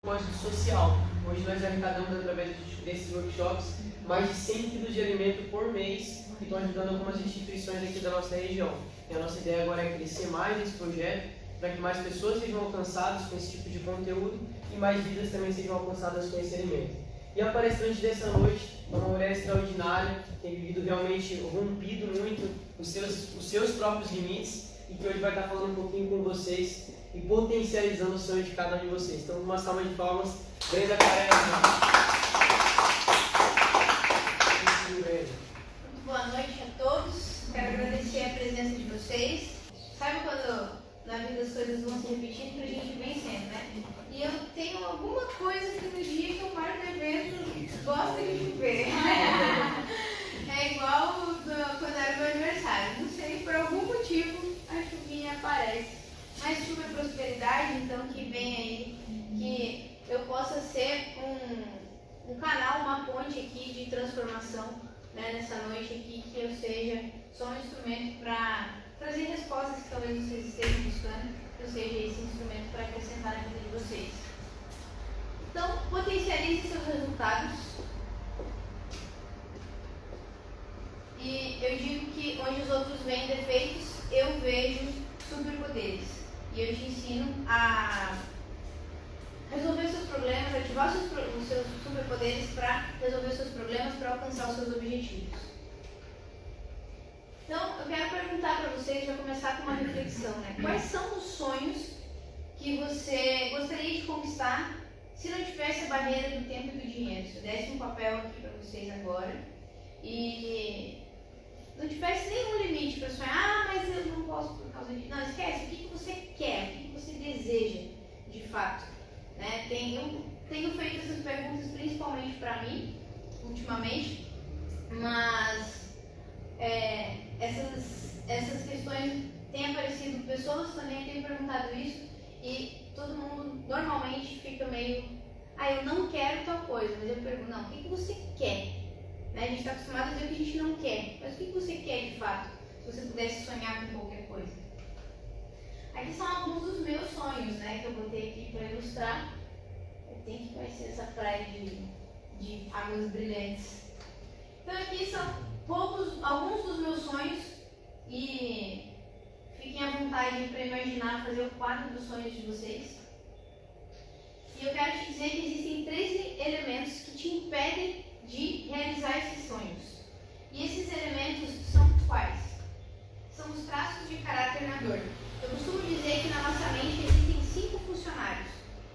propósito social. Hoje nós arrecadamos, através desses workshops, mais de 100 quilos de alimento por mês, que estão ajudando algumas instituições aqui da nossa região. E a nossa ideia agora é crescer mais esse projeto, para que mais pessoas sejam alcançadas com esse tipo de conteúdo e mais vidas também sejam alcançadas com esse alimento. E a palestrante dessa noite é uma mulher extraordinária, tem vivido realmente rompido muito os seus próprios limites, e que hoje vai estar falando um pouquinho com vocês e potencializando o sonho de cada um de vocês. Então, uma salva de palmas, Brenda Carelli. Boa noite a todos, quero agradecer a presença de vocês. Sabe quando na vida as coisas vão se repetindo para a gente ir vencendo, né? E eu tenho alguma coisa que no dia que eu paro do evento gosta de chover. É igual quando era meu aniversário, não sei, por algum motivo a chuvinha aparece. Mas chuva é prosperidade, então que vem aí, que eu possa ser um canal, uma ponte aqui de transformação, né, nessa noite aqui, que eu seja só um instrumento para trazer respostas que talvez vocês estejam buscando, que eu seja esse instrumento para acrescentar na vida de vocês. Então, potencialize seus resultados. E eu digo que onde os outros veem defeitos, eu vejo superpoderes. E eu te ensino a resolver seus problemas, ativar os seus superpoderes para resolver seus problemas, para alcançar os seus objetivos. Então, eu quero perguntar para vocês, já começar com uma reflexão, né? Quais são os sonhos que você gostaria de conquistar se não tivesse a barreira do tempo e do dinheiro? Se eu desse um papel aqui para vocês agora e não tivesse nenhum limite para sonhar, mas eu não posso por causa disso. Não, esquece, o que você quer, o que você deseja de fato, né? Tenho feito essas perguntas principalmente para mim, ultimamente, mas essas questões têm aparecido, pessoas também têm perguntado isso, e todo mundo normalmente fica meio, eu não quero tal coisa, mas eu pergunto, não, o que você quer? Né? A gente está acostumado a dizer o que a gente não quer, mas o que você quer de fato, se você pudesse sonhar com qualquer coisa? Aqui são alguns dos meus sonhos, né, que eu botei aqui para ilustrar. Eu tenho que conhecer essa praia de águas brilhantes. Então aqui são alguns dos meus sonhos, e fiquem à vontade para imaginar, fazer o quadro dos sonhos de vocês. E eu quero te dizer que existem 13 elementos que te impedem de realizar esses sonhos. E esses elementos são quais? São os traços de caráter na dor. Eu costumo dizer que na nossa mente existem 5 funcionários.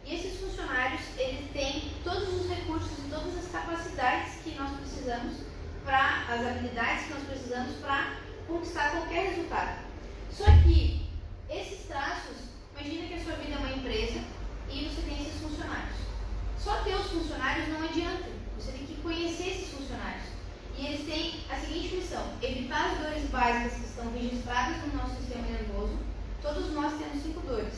E esses funcionários, eles têm todos os recursos e todas as capacidades que nós precisamos, as habilidades que nós precisamos para conquistar qualquer resultado. Só que esses traços, imagina que a sua vida é uma empresa e você tem esses funcionários. Só ter os funcionários não adianta, você tem que conhecer esses funcionários. E eles têm a seguinte missão: evitar as dores básicas que estão registradas no nosso sistema nervoso. Todos nós temos 5 dores: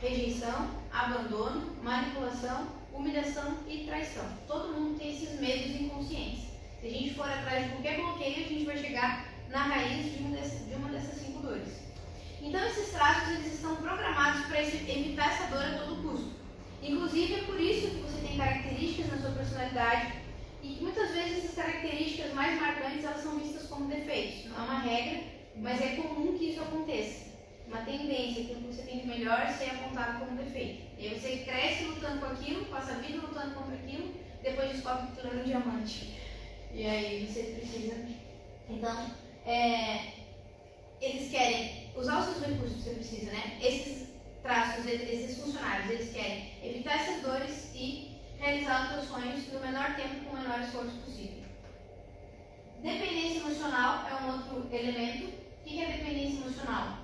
rejeição, abandono, manipulação, humilhação e traição. Todo mundo tem esses medos inconscientes. Se a gente for atrás de qualquer bloqueio, a gente vai chegar na raiz de uma dessas 5 dores. Então, esses traços, eles estão programados para evitar essa dor a todo custo. Inclusive, é por isso que você tem características na sua personalidade, e muitas vezes essas características mais marcantes, elas são vistas como defeitos. Não é uma regra, mas é comum que isso aconteça. Uma tendência, aquilo que você tem de melhor, ser apontado como defeito. E aí você cresce lutando com aquilo, passa a vida lutando contra aquilo, depois descobre que aquilo era um diamante. E aí você precisa... Então, eles querem usar os seus recursos que você precisa, né? Esses traços, esses funcionários, eles querem evitar essas dores e realizar os seus sonhos no menor tempo, com o menor esforço possível. Dependência emocional é um outro elemento. O que é dependência emocional?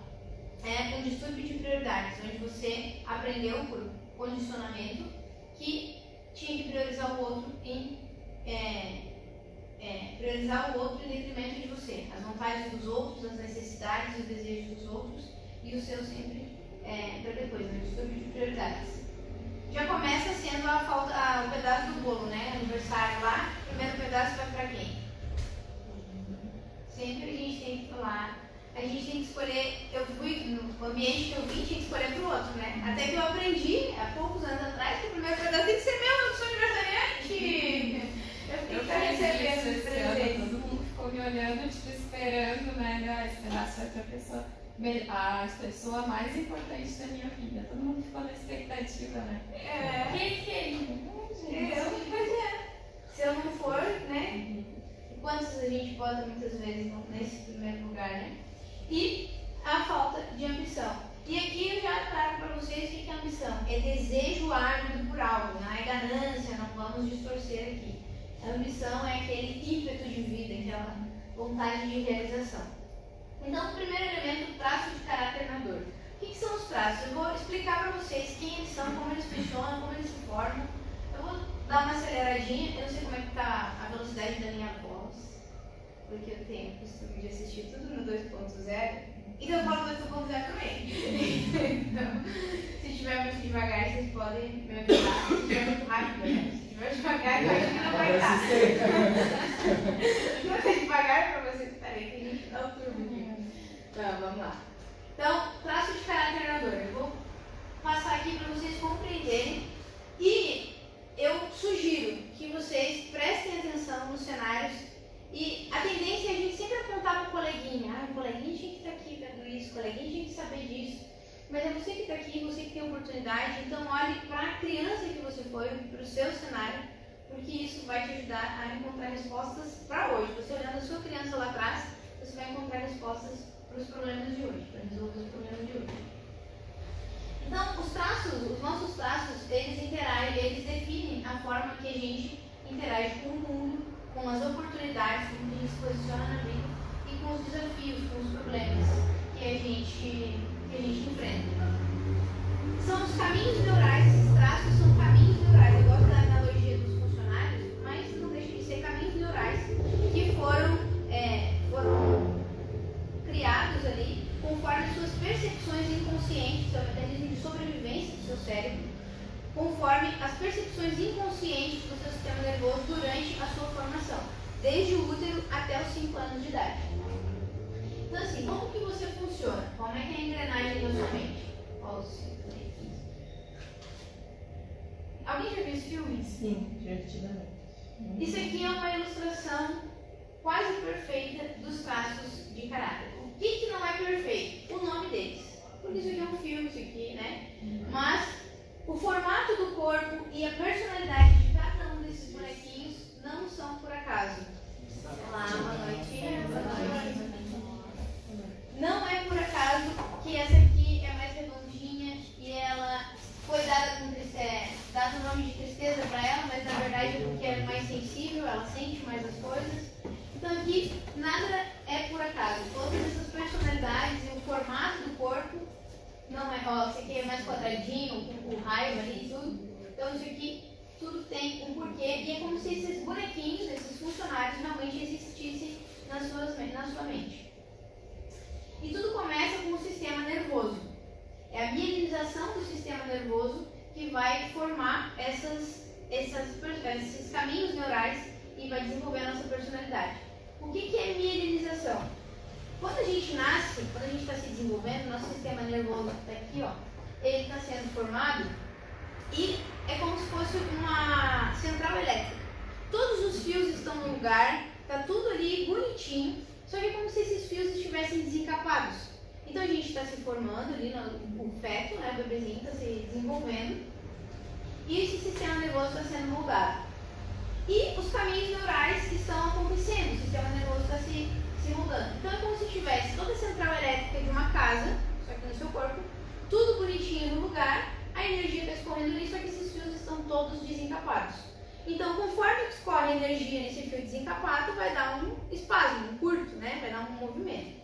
É um distúrbio de prioridades, onde você aprendeu por condicionamento que tinha que priorizar o outro em detrimento de você. As vontades dos outros, as necessidades e os desejos dos outros, e o seu sempre para depois, né? Distúrbio de prioridades. Já começa sendo o pedaço do bolo, né? Aniversário lá, o primeiro pedaço vai para quem? Sempre a gente tem que falar. A gente tem que escolher. Eu fui no ambiente que eu vim, tinha que escolher para o outro, né? Até que eu aprendi, há poucos anos atrás, que o primeiro a pessoa mais importante da minha vida. Todo mundo ficou na expectativa, né? Quem queria? Pois é. Se eu não for, né? Quantos a gente bota muitas vezes nesse primeiro lugar, né? E a falta de ambição. E aqui eu já trago para vocês o que é ambição. É desejo ávido por algo, não é ganância, não vamos distorcer aqui. A ambição é aquele ímpeto de vida, aquela vontade de realização. Então, o primeiro elemento, o traço de caráter na dor. O que são os traços? Eu vou explicar para vocês quem eles são, como eles funcionam, como eles se formam. Eu vou dar uma aceleradinha, eu não sei como é que está a velocidade da minha voz, porque eu tenho o costume de assistir tudo no 2.0, então eu falo 2.0 também. Então, se estiver muito devagar, vocês podem me avisar. Se estiver muito rápido, né? Se estiver devagar, eu acho que não vai estar. Se você devagar para vocês, peraí, que a gente dá o turbo aqui. Então, vamos lá. Então, traço de caráter na dor. Eu vou passar aqui para vocês compreenderem e eu sugiro que vocês prestem atenção nos cenários e a tendência é a gente sempre apontar para o coleguinha. O coleguinha tinha que estar aqui vendo isso, o coleguinha tinha que saber disso. Mas é você que está aqui, você que tem oportunidade, então olhe para a criança que você foi, para o seu cenário, porque isso vai te ajudar a encontrar respostas para hoje. Você olhando a sua criança lá atrás, você vai encontrar respostas para os problemas de hoje, para resolver os problemas de hoje. Então, os traços, os nossos traços, eles interagem, eles definem a forma que a gente interage com o mundo, com as oportunidades, com o que a gente se posiciona na vida e com os desafios, com os problemas que a gente enfrenta. São os caminhos neurais, esses traços são caminhos neurais. Eu gosto da analogia dos funcionários, mas não deixa de ser caminhos neurais que foram criados ali conforme as suas percepções inconscientes, seu mecanismo de sobrevivência do seu cérebro, conforme as percepções inconscientes do seu sistema nervoso durante a sua formação, desde o útero até os 5 anos de idade. Então assim, como que você funciona? Como é que é a engrenagem da sua mente? Alguém já viu esse filme? Sim, divertidamente. Isso aqui é uma ilustração quase perfeita dos traços de caráter. O que não é perfeito? O nome deles. Porque isso aqui é um filme, isso aqui, né? Mas o formato do corpo e a personalidade de cada um desses bonequinhos não são por acaso. Olá, boa noite. Não é por acaso que essa aqui é mais redondinha e ela foi dado o nome de tristeza para ela, mas na verdade é porque ela é mais sensível, ela sente mais as coisas. Então aqui nada é por acaso. Todas essas personalidades e o formato do corpo não é, ó, esse aqui é mais quadradinho, com raiva ali e tudo. Então isso aqui tudo tem um porquê e é como se esses bonequinhos, esses funcionários realmente existissem na sua mente. E tudo começa com o sistema nervoso. É a mielinização do sistema nervoso que vai formar esses caminhos neurais e vai desenvolver a nossa personalidade. O que é mielinização? Quando a gente nasce, quando a gente está se desenvolvendo, nosso sistema nervoso está aqui, ó, ele está sendo formado e é como se fosse uma central elétrica. Todos os fios estão no lugar, está tudo ali bonitinho, só que é como se esses fios estivessem desencapados. Então a gente está se formando ali, o feto, né, o bebezinho está se desenvolvendo e esse sistema nervoso está sendo moldado. E os caminhos neurais estão acontecendo, o sistema nervoso está se moldando. Então é como se tivesse toda a central elétrica de uma casa, só que no seu corpo, tudo bonitinho no lugar, a energia está escorrendo ali, só que esses fios estão todos desencapados. Então, conforme escorre a energia nesse fio desencapado, vai dar um espasmo, um curto, né? Vai dar um movimento.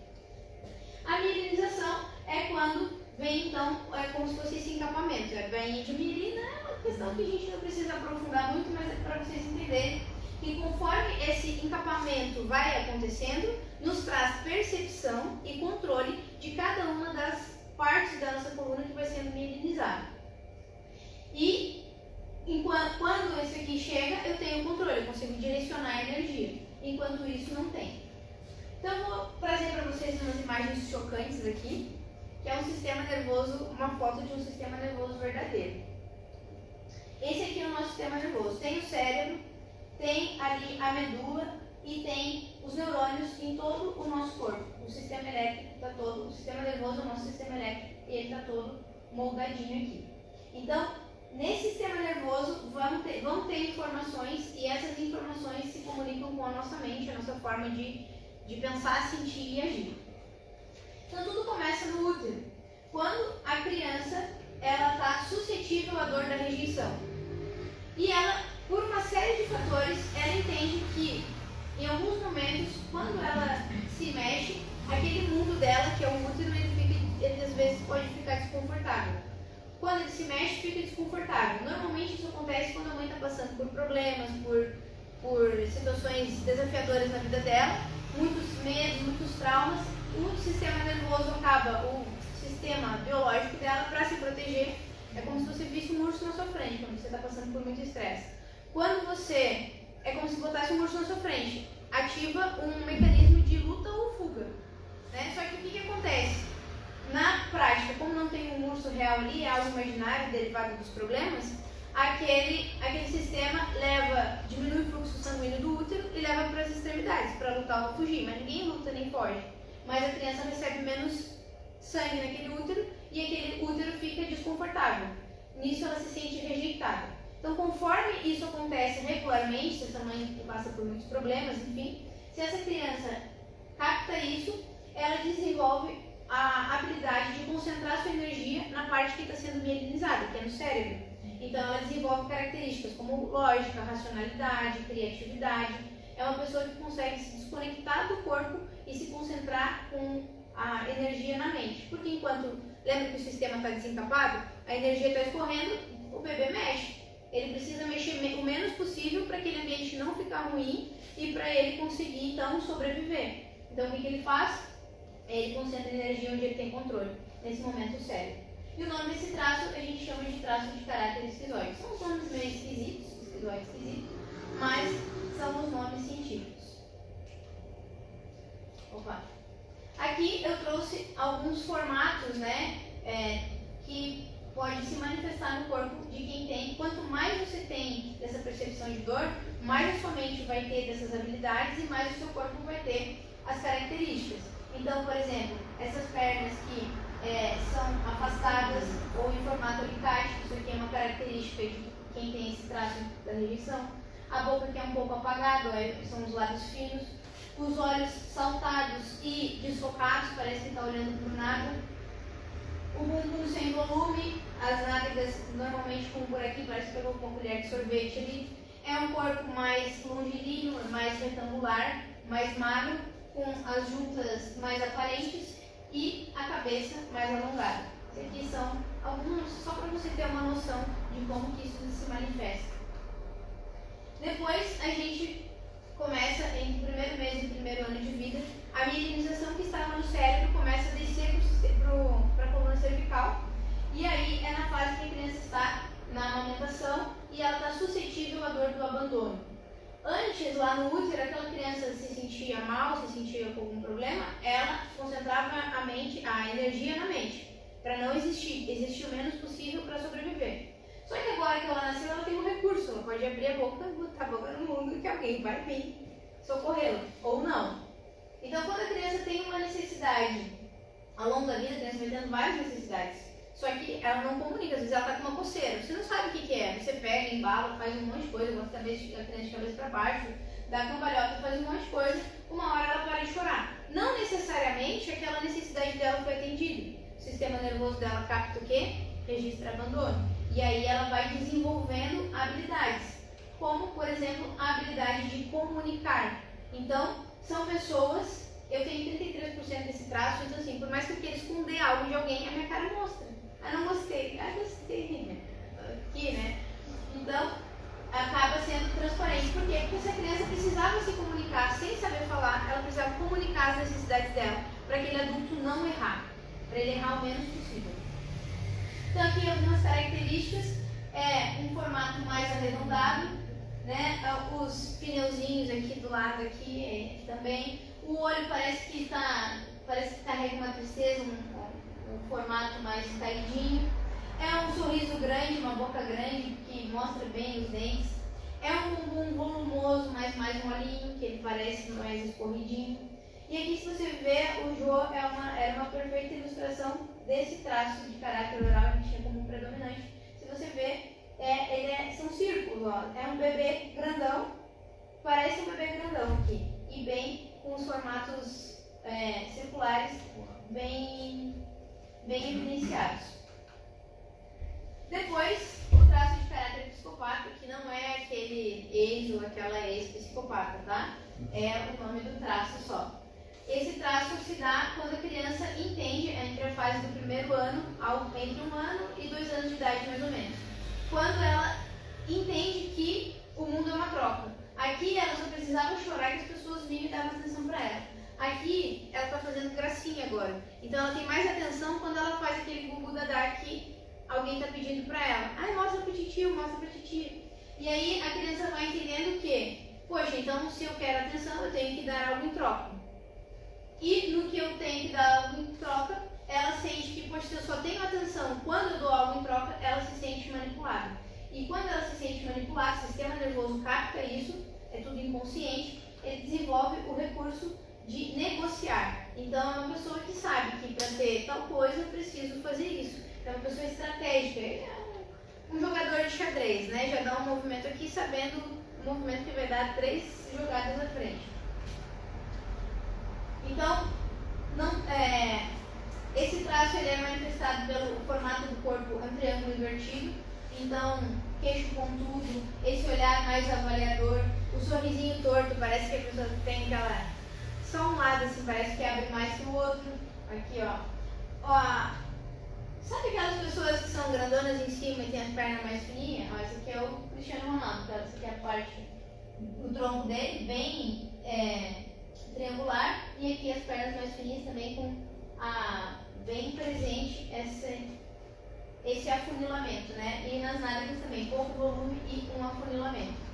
A mielinização é quando vem, então, é como se fosse esse encapamento. Vem de mielina, é uma questão que a gente não precisa aprofundar muito, mas é para vocês entenderem que conforme esse encapamento vai acontecendo, nos traz percepção e controle de cada uma das partes da nossa coluna que vai sendo mielinizada. E quando esse aqui chega, eu tenho controle, eu consigo direcionar a energia. Enquanto isso, não tem. Então, eu vou trazer para vocês umas imagens chocantes aqui, que é um sistema nervoso, uma foto de um sistema nervoso verdadeiro. Esse aqui é o nosso sistema nervoso. Tem o cérebro, tem ali a medula e tem os neurônios em todo o nosso corpo. O sistema elétrico está todo, o sistema nervoso é o nosso sistema elétrico e ele está todo moldadinho aqui. Então, nesse sistema nervoso vão ter informações e essas informações se comunicam com a nossa mente, a nossa forma de pensar, sentir e agir. Então tudo começa no útero. Quando a criança está suscetível à dor da rejeição. E ela, por uma série de fatores, ela entende que em alguns momentos, quando ela se mexe, aquele mundo dela, que é o útero, ele às vezes pode ficar desconfortável. Quando ele se mexe, fica desconfortável. Normalmente isso acontece quando a mãe está passando por problemas, por situações desafiadoras na vida dela, muitos medos, muitos traumas. O sistema nervoso acaba, o sistema biológico dela, para se proteger, é como se você visse um urso na sua frente, quando você está passando por muito estresse. É como se botasse um urso na sua frente, ativa um mecanismo de luta ou fuga. Né? Só que o que acontece? Na prática, como não tem um urso real ali, é algo imaginário derivado dos problemas, aquele sistema diminui o fluxo sanguíneo do útero e leva para as extremidades, para lutar ou fugir, mas ninguém luta nem foge. Mas a criança recebe menos sangue naquele útero e aquele útero fica desconfortável. Nisso ela se sente rejeitada. Então, conforme isso acontece regularmente, se essa mãe passa por muitos problemas, enfim, se essa criança capta isso, ela desenvolve a habilidade de concentrar sua energia na parte que está sendo mielinizada, que é no cérebro. Então, ela desenvolve características como lógica, racionalidade, criatividade. É uma pessoa que consegue se desconectar do corpo e se concentrar com a energia na mente. Porque enquanto, lembra que o sistema está desencapado, a energia está escorrendo, o bebê mexe. Ele precisa mexer o menos possível para aquele ambiente não ficar ruim e para ele conseguir, então, sobreviver. Então, o que ele faz? Ele concentra energia onde ele tem controle. Nesse momento, o cérebro. E o nome desse traço a gente chama de traço de caráter esquizoide. São os nomes meio esquisitos, esquizoide esquisito, mas são os nomes científicos. Opa! Aqui eu trouxe alguns formatos, né, que pode se manifestar no corpo de quem tem. Quanto mais você tem dessa percepção de dor, mais a sua mente vai ter dessas habilidades e mais o seu corpo vai ter as características. Então, por exemplo, essas pernas que são afastadas ou em formato alicate, isso aqui é uma característica de quem tem esse traço da rejeição. A boca que é um pouco apagada, são os lábios finos. Os olhos saltados e desfocados, parece que está olhando por nada. O bumbum sem volume, as nádegas normalmente com um buraquinho, parece que pegou com uma colher de sorvete ali. É um corpo mais longilíneo, mais retangular, mais magro, com as juntas mais aparentes e a cabeça mais alongada. Esses aqui são alguns, só para você ter uma noção de como que isso se manifesta. Depois a gente começa, entre o primeiro mês e o primeiro ano de vida, a mielinização que estava no cérebro começa a descer para a coluna cervical. E aí é na fase que a criança está na amamentação e ela está suscetível à dor do abandono. Antes, lá no útero, aquela criança se sentia mal, se sentia com algum problema, ela concentrava a energia na mente, para não existir o menos possível para sobreviver. Só que agora que ela nasceu, ela tem um recurso, ela pode abrir a boca e botar a boca no mundo que alguém vai vir socorrê-la, ou não. Então, quando a criança tem uma necessidade, ao longo da vida, a criança vai tendo várias necessidades. Só que ela não comunica, às vezes ela está com uma coceira, você não sabe o que é, você pega, embala, faz um monte de coisa, bota a criança de cabeça para baixo, dá cambalhota, faz um monte de coisa, uma hora ela para de chorar. Não necessariamente aquela necessidade dela foi atendida. O sistema nervoso dela capta o quê? Registra abandono. E aí ela vai desenvolvendo habilidades, como, por exemplo, a habilidade de comunicar. Então, são pessoas, eu tenho 33% desse traço, então assim, por mais que eu queira esconder algo de alguém, a minha cara mostra. Ah, não gostei. Ah, gostei. Aqui, né? Então, acaba sendo transparente. Por quê? Porque se a criança precisava se comunicar sem saber falar, ela precisava comunicar as necessidades dela, para aquele adulto não errar, para ele errar o menos possível. Então, aqui algumas características, um formato mais arredondado, né? Os pneuzinhos aqui do lado aqui também. O olho parece que carrega uma tristeza, um formato mais caidinho. É um sorriso grande, uma boca grande, que mostra bem os dentes. É um bumbum volumoso, mas mais molinho, que ele parece mais escorridinho. E aqui, se você vê, o Jô era uma perfeita ilustração desse traço de caráter oral que tinha como predominante. Se você vê, são círculos, ó. É um bebê grandão, parece um bebê grandão aqui. E bem com os formatos circulares bem evidenciados. Depois, o traço de caráter psicopata, que não é aquele ex ou aquela ex-psicopata, tá? É o nome do traço só. Esse traço se dá quando a criança entende, entre a fase do primeiro ano, entre 1 ano e 2 anos de idade mais ou menos. Quando ela entende que o mundo é uma troca. Aqui ela só precisava chorar e as pessoas vinham e davam atenção para ela. Aqui ela está fazendo gracinha agora. Então ela tem mais atenção quando ela faz aquele gugu dadá que alguém está pedindo para ela. Ai, mostra pro titio, mostra pra titia. E aí a criança vai entendendo que, poxa, então se eu quero atenção, eu tenho que dar algo em troca. E no que eu tenho que dar algo em troca, ela sente que, poxa, se eu só tenho atenção quando eu dou algo em troca, ela se sente manipulada. E quando ela se sente manipulada, o sistema nervoso capta isso, é tudo inconsciente, ele desenvolve o recurso de negociar. Então é uma pessoa que sabe que para ter tal coisa eu preciso fazer isso. É uma pessoa estratégica, é um jogador de xadrez, né? Já dá um movimento aqui sabendo o movimento que vai dar 3 jogadas à frente. Então, esse traço ele é manifestado pelo formato do corpo um triângulo invertido. Então, queixo pontudo, esse olhar mais avaliador, o sorrisinho torto, parece que a pessoa tem aquela... Só um lado assim, parece que abre mais que o outro. Aqui, ó. Sabe aquelas pessoas que são grandonas em cima e tem as pernas mais fininhas? Ó, esse aqui é o Cristiano Ronaldo, tá? Essa aqui é a parte do tronco dele, bem triangular, e aqui as pernas mais fininhas também com bem presente esse afunilamento, né? E nas nádegas também, pouco volume e um afunilamento.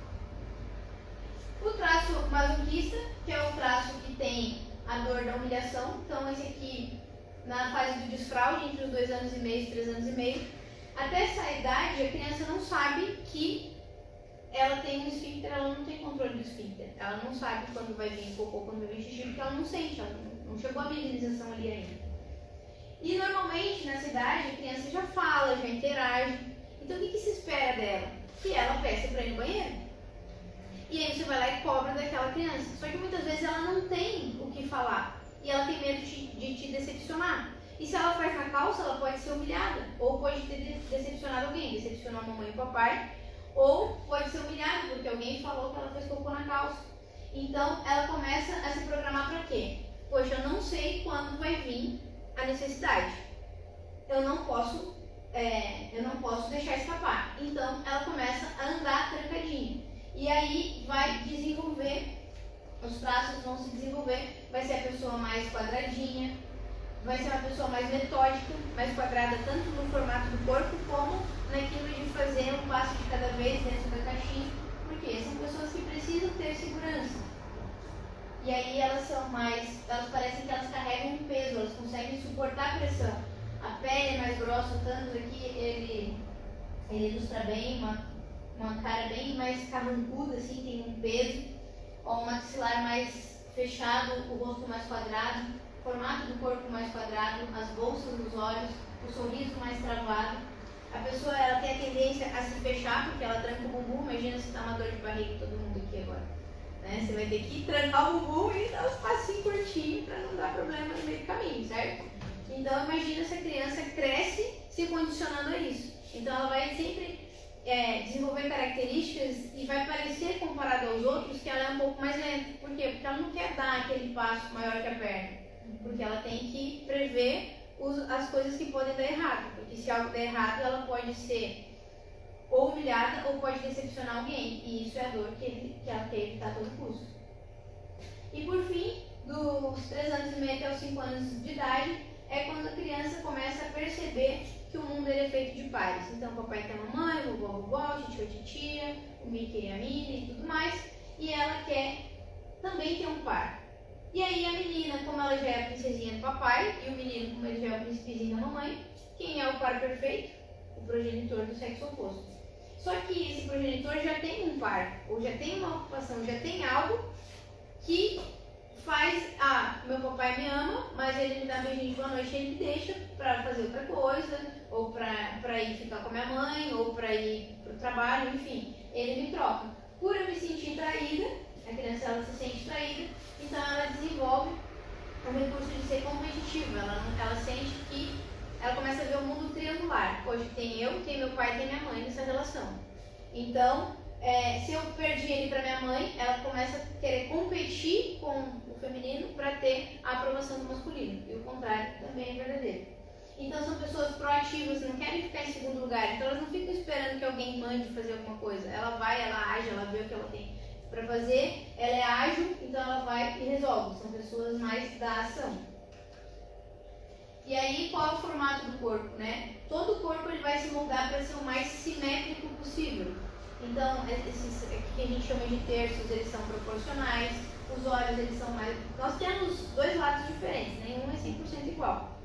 O traço masoquista, que é o traço que tem a dor da humilhação, então esse aqui na fase do desfraude, entre os 2 anos e meio e 3 anos e meio. Até essa idade, a criança não sabe que ela tem um esfíncter, ela não tem controle do esfíncter. Ela não sabe quando vai vir cocô, quando vai vir xixi, porque ela não sente, ela não chegou a minimização ali ainda. E normalmente, nessa idade, a criança já fala, já interage. Então, o que se espera dela? Que ela peça para ir no banheiro. E aí você vai lá e cobra daquela criança. Só que muitas vezes ela não tem o que falar. E ela tem medo de te decepcionar. E se ela faz na calça, ela pode ser humilhada. Ou pode ter decepcionado alguém. Decepcionou a mamãe e o papai. Ou pode ser humilhada porque alguém falou que ela fez cocô na calça. Então, ela começa a se programar para quê? Poxa, eu não sei quando vai vir a necessidade. Eu não posso deixar escapar. Então, ela começa a andar trancadinha. E aí vai desenvolver, os traços vão se desenvolver, vai ser a pessoa mais quadradinha, vai ser uma pessoa mais metódica, mais quadrada tanto no formato do corpo como naquilo de fazer um passo de cada vez dentro da caixinha, porque são pessoas que precisam ter segurança. E aí elas parecem que elas carregam um peso, elas conseguem suportar a pressão. A pele é mais grossa, o Thanos aqui, ele ilustra bem uma cara bem mais carrancuda, assim, tem um peso, ou um maxilar mais fechado, o rosto mais quadrado, o formato do corpo mais quadrado, as bolsas dos olhos, o sorriso mais travado. A pessoa ela tem a tendência a se fechar, porque ela tranca o bumbum. Imagina se tá uma dor de barriga todo mundo aqui agora. Né? Você vai ter que trancar o bumbum e dar os passinhos curtinhos para não dar problema no meio do caminho, certo? Então imagina se a criança cresce se condicionando a isso. Então ela vai sempre desenvolver características e vai parecer, comparado aos outros, que ela é um pouco mais lenta. Por quê? Porque ela não quer dar aquele passo maior que a perna. Porque ela tem que prever as coisas que podem dar errado. Porque se algo der errado, ela pode ser ou humilhada ou pode decepcionar alguém. E isso é a dor que ela quer evitar a todo custo. E por fim, dos 3 anos e meio até os 5 anos de idade, é quando a criança começa a perceber que o mundo é feito de pares. Então, o papai tem a mamãe, o vovó, o tio, a titia, o Mickey e a Minnie e tudo mais. E ela quer também ter um par. E aí a menina, como ela já é a princesinha do papai, e o menino, como ele já é o príncipezinho da mamãe, quem é o par perfeito? O progenitor do sexo oposto. Só que esse progenitor já tem um par, ou já tem uma ocupação, já tem algo que faz, meu papai me ama, mas ele me dá beijinho de boa noite e ele me deixa pra fazer outra coisa, ou pra ir ficar com a minha mãe, ou pra ir pro trabalho, enfim, ele me troca. Por eu me sentir traída, a criança ela se sente traída, então ela desenvolve o recurso de ser competitiva, ela sente que ela começa a ver o mundo triangular. Hoje tem eu, tem meu pai e tem minha mãe nessa relação. Então, se eu perdi ele para minha mãe, ela começa a querer competir com o feminino para ter a aprovação do masculino. E o contrário também é verdadeiro. Então, são pessoas proativas, não querem ficar em segundo lugar. Então, elas não ficam esperando que alguém mande fazer alguma coisa. Ela vai, ela age, ela vê o que ela tem para fazer. Ela é ágil, então ela vai e resolve. São pessoas mais da ação. E aí, qual é o formato do corpo, né? Todo o corpo ele vai se moldar para ser o mais simétrico possível. Então, esses aqui que a gente chama de terços, eles são proporcionais. Os olhos, eles são mais... Nós temos dois lados diferentes, nenhum é 100% igual.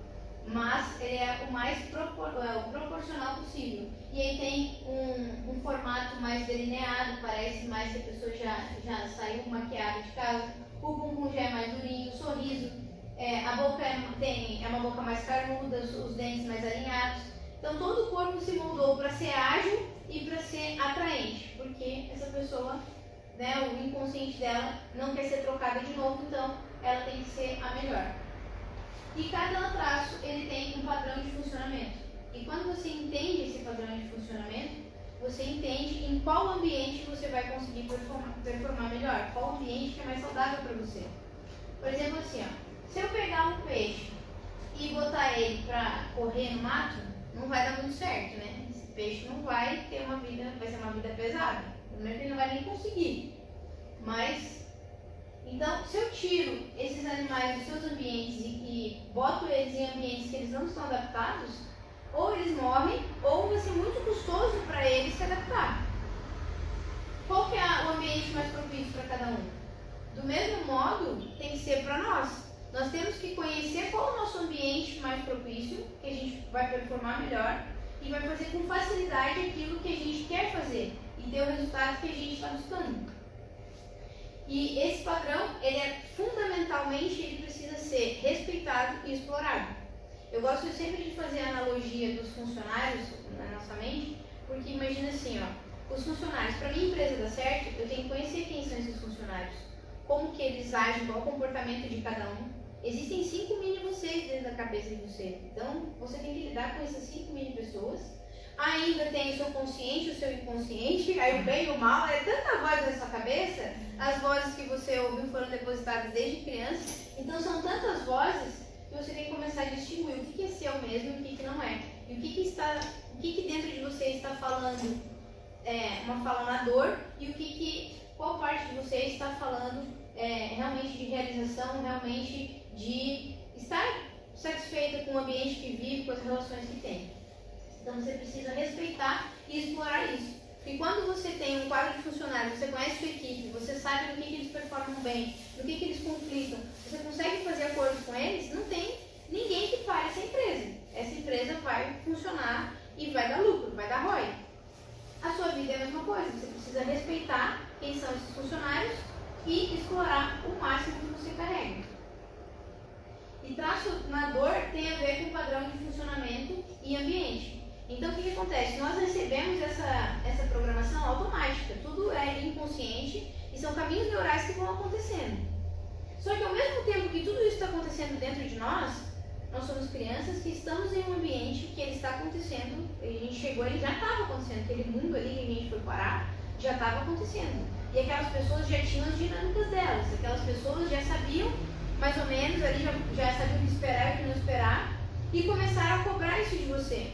Mas ele é o mais proporcional possível. E aí tem um formato mais delineado, parece mais que a pessoa já saiu maquiada de casa. O bumbum já é mais durinho, o sorriso. A boca é uma boca mais carnuda, os dentes mais alinhados. Então todo o corpo se moldou para ser ágil e para ser atraente, porque essa pessoa, né, o inconsciente dela não quer ser trocada de novo, então ela tem que ser a melhor. E cada traço ele tem um padrão de funcionamento. E quando você entende esse padrão de funcionamento, você entende em qual ambiente você vai conseguir performar melhor, qual ambiente que é mais saudável para você. Por exemplo, assim, se eu pegar um peixe e botar ele para correr no mato, não vai dar muito certo, né? Esse peixe não vai ter uma vida, vai ser uma vida pesada. Primeiro ele não vai nem conseguir. Mas, então, se eu tiro esses animais dos seus ambientes e boto eles em ambientes que eles não estão adaptados, ou eles morrem, ou vai ser muito custoso para eles se adaptar. Qual que é o ambiente mais propício para cada um? Do mesmo modo, tem que ser para nós. Nós temos que conhecer qual é o nosso ambiente mais propício, que a gente vai performar melhor e vai fazer com facilidade aquilo que a gente quer fazer e ter o resultado que a gente está buscando. E esse padrão, ele precisa ser respeitado e explorado. Eu gosto sempre de fazer a analogia dos funcionários na nossa mente, porque imagina assim, os funcionários, para minha empresa dar certo, eu tenho que conhecer quem são esses funcionários, como que eles agem, qual é o comportamento de cada um. Existem 5 mini vocês dentro da cabeça de você. Então, você tem que lidar com essas 5 mini pessoas. Ainda tem o seu consciente, o seu inconsciente, aí o bem e o mal. É tanta voz na sua cabeça, as vozes que você ouviu foram depositadas desde criança. Então, são tantas vozes que você tem que começar a distinguir o que é seu mesmo e o que não é. E o que dentro de você está falando uma fala na dor e qual parte de você está falando realmente de realização, realmente de estar satisfeita com o ambiente que vive, com as relações que tem. Então você precisa respeitar e explorar isso. E quando você tem um quadro de funcionários, você conhece sua equipe, você sabe no que eles performam bem, no que eles conflitam, você consegue fazer acordo com eles, não tem ninguém que pare essa empresa. Essa empresa vai funcionar e vai dar lucro, vai dar ROI. A sua vida é a mesma coisa, você precisa respeitar quem são esses funcionários e explorar o máximo que você carrega. E traço na dor tem a ver com padrão de funcionamento e ambiente. Então o que acontece? Nós recebemos essa programação automática, tudo é inconsciente e são caminhos neurais que vão acontecendo. Só que ao mesmo tempo que tudo isso está acontecendo dentro de nós somos crianças que estamos em um ambiente que ele está acontecendo, a gente chegou, ele já estava acontecendo, aquele mundo ali que a gente foi parar, já estava acontecendo. E aquelas pessoas já tinham as dinâmicas delas, aquelas pessoas já sabiam mais ou menos, ali já sabiam o que esperar e o que não esperar, e começaram a cobrar isso de você.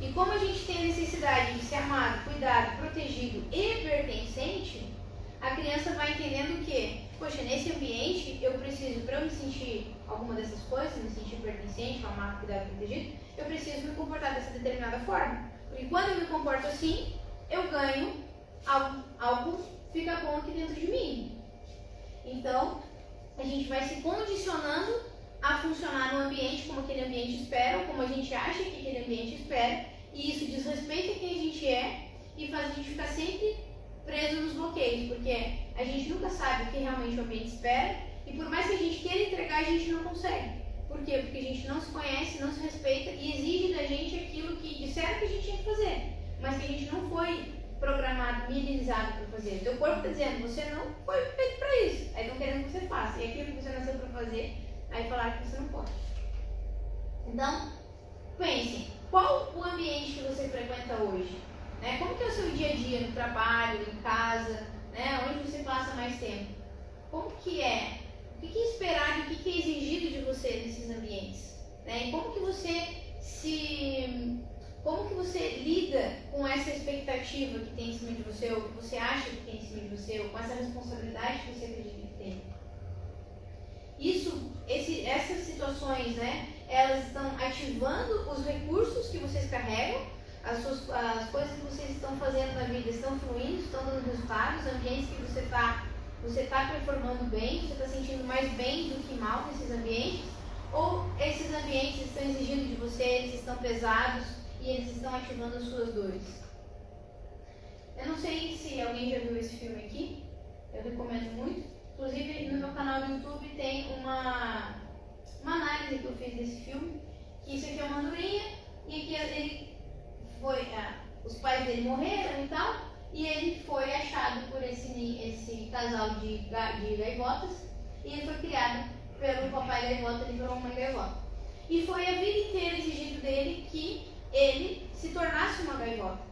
E como a gente tem a necessidade de ser amado, cuidado, protegido e pertencente, a criança vai entendendo que, poxa, nesse ambiente eu preciso, para eu me sentir alguma dessas coisas, me sentir pertencente, amado, cuidado e protegido, eu preciso me comportar dessa determinada forma. Porque quando eu me comporto assim, eu ganho algo fica bom aqui dentro de mim. Então, a gente vai se condicionando a funcionar no ambiente como aquele ambiente espera, ou como a gente acha que aquele ambiente espera, e isso desrespeita quem a gente é, e faz a gente ficar sempre preso nos bloqueios, porque a gente nunca sabe o que realmente o ambiente espera e por mais que a gente queira entregar, a gente não consegue. Por quê? Porque a gente não se conhece, não se respeita e exige da gente aquilo que disseram que a gente tinha que fazer, mas que a gente não foi programado, minimizado para fazer. O teu corpo está dizendo, você não foi feito para isso, aí estão querendo que você faça, e aquilo que você nasceu para fazer, aí falaram que você não pode. Então, pense, qual o ambiente que você frequenta hoje? Né? Como que é o seu dia a dia no trabalho, em casa, né? Onde você passa mais tempo? Como que é? O que é esperado, o que é exigido de você nesses ambientes? Né? E como que você lida com essa expectativa que tem em cima de você, ou que você acha que tem em cima de você, ou com essa responsabilidade que você acredita que tem? Essas situações, né, elas estão ativando os recursos que vocês carregam, as coisas que vocês estão fazendo na vida estão fluindo, estão dando resultados, os ambientes que você está performando bem, você está sentindo mais bem do que mal nesses ambientes, ou esses ambientes estão exigindo de você, eles estão pesados e eles estão ativando as suas dores. Eu não sei se alguém já viu esse filme aqui, eu recomendo muito. Inclusive no meu canal do YouTube tem uma análise que eu fiz desse filme, que isso aqui é uma andorinha e aqui ele foi, os pais dele morreram e tal, e ele foi achado por esse casal de gaivotas e ele foi criado pelo papai gaivota e pela mamãe gaivota. E foi a vida inteira exigido dele que ele se tornasse uma gaivota.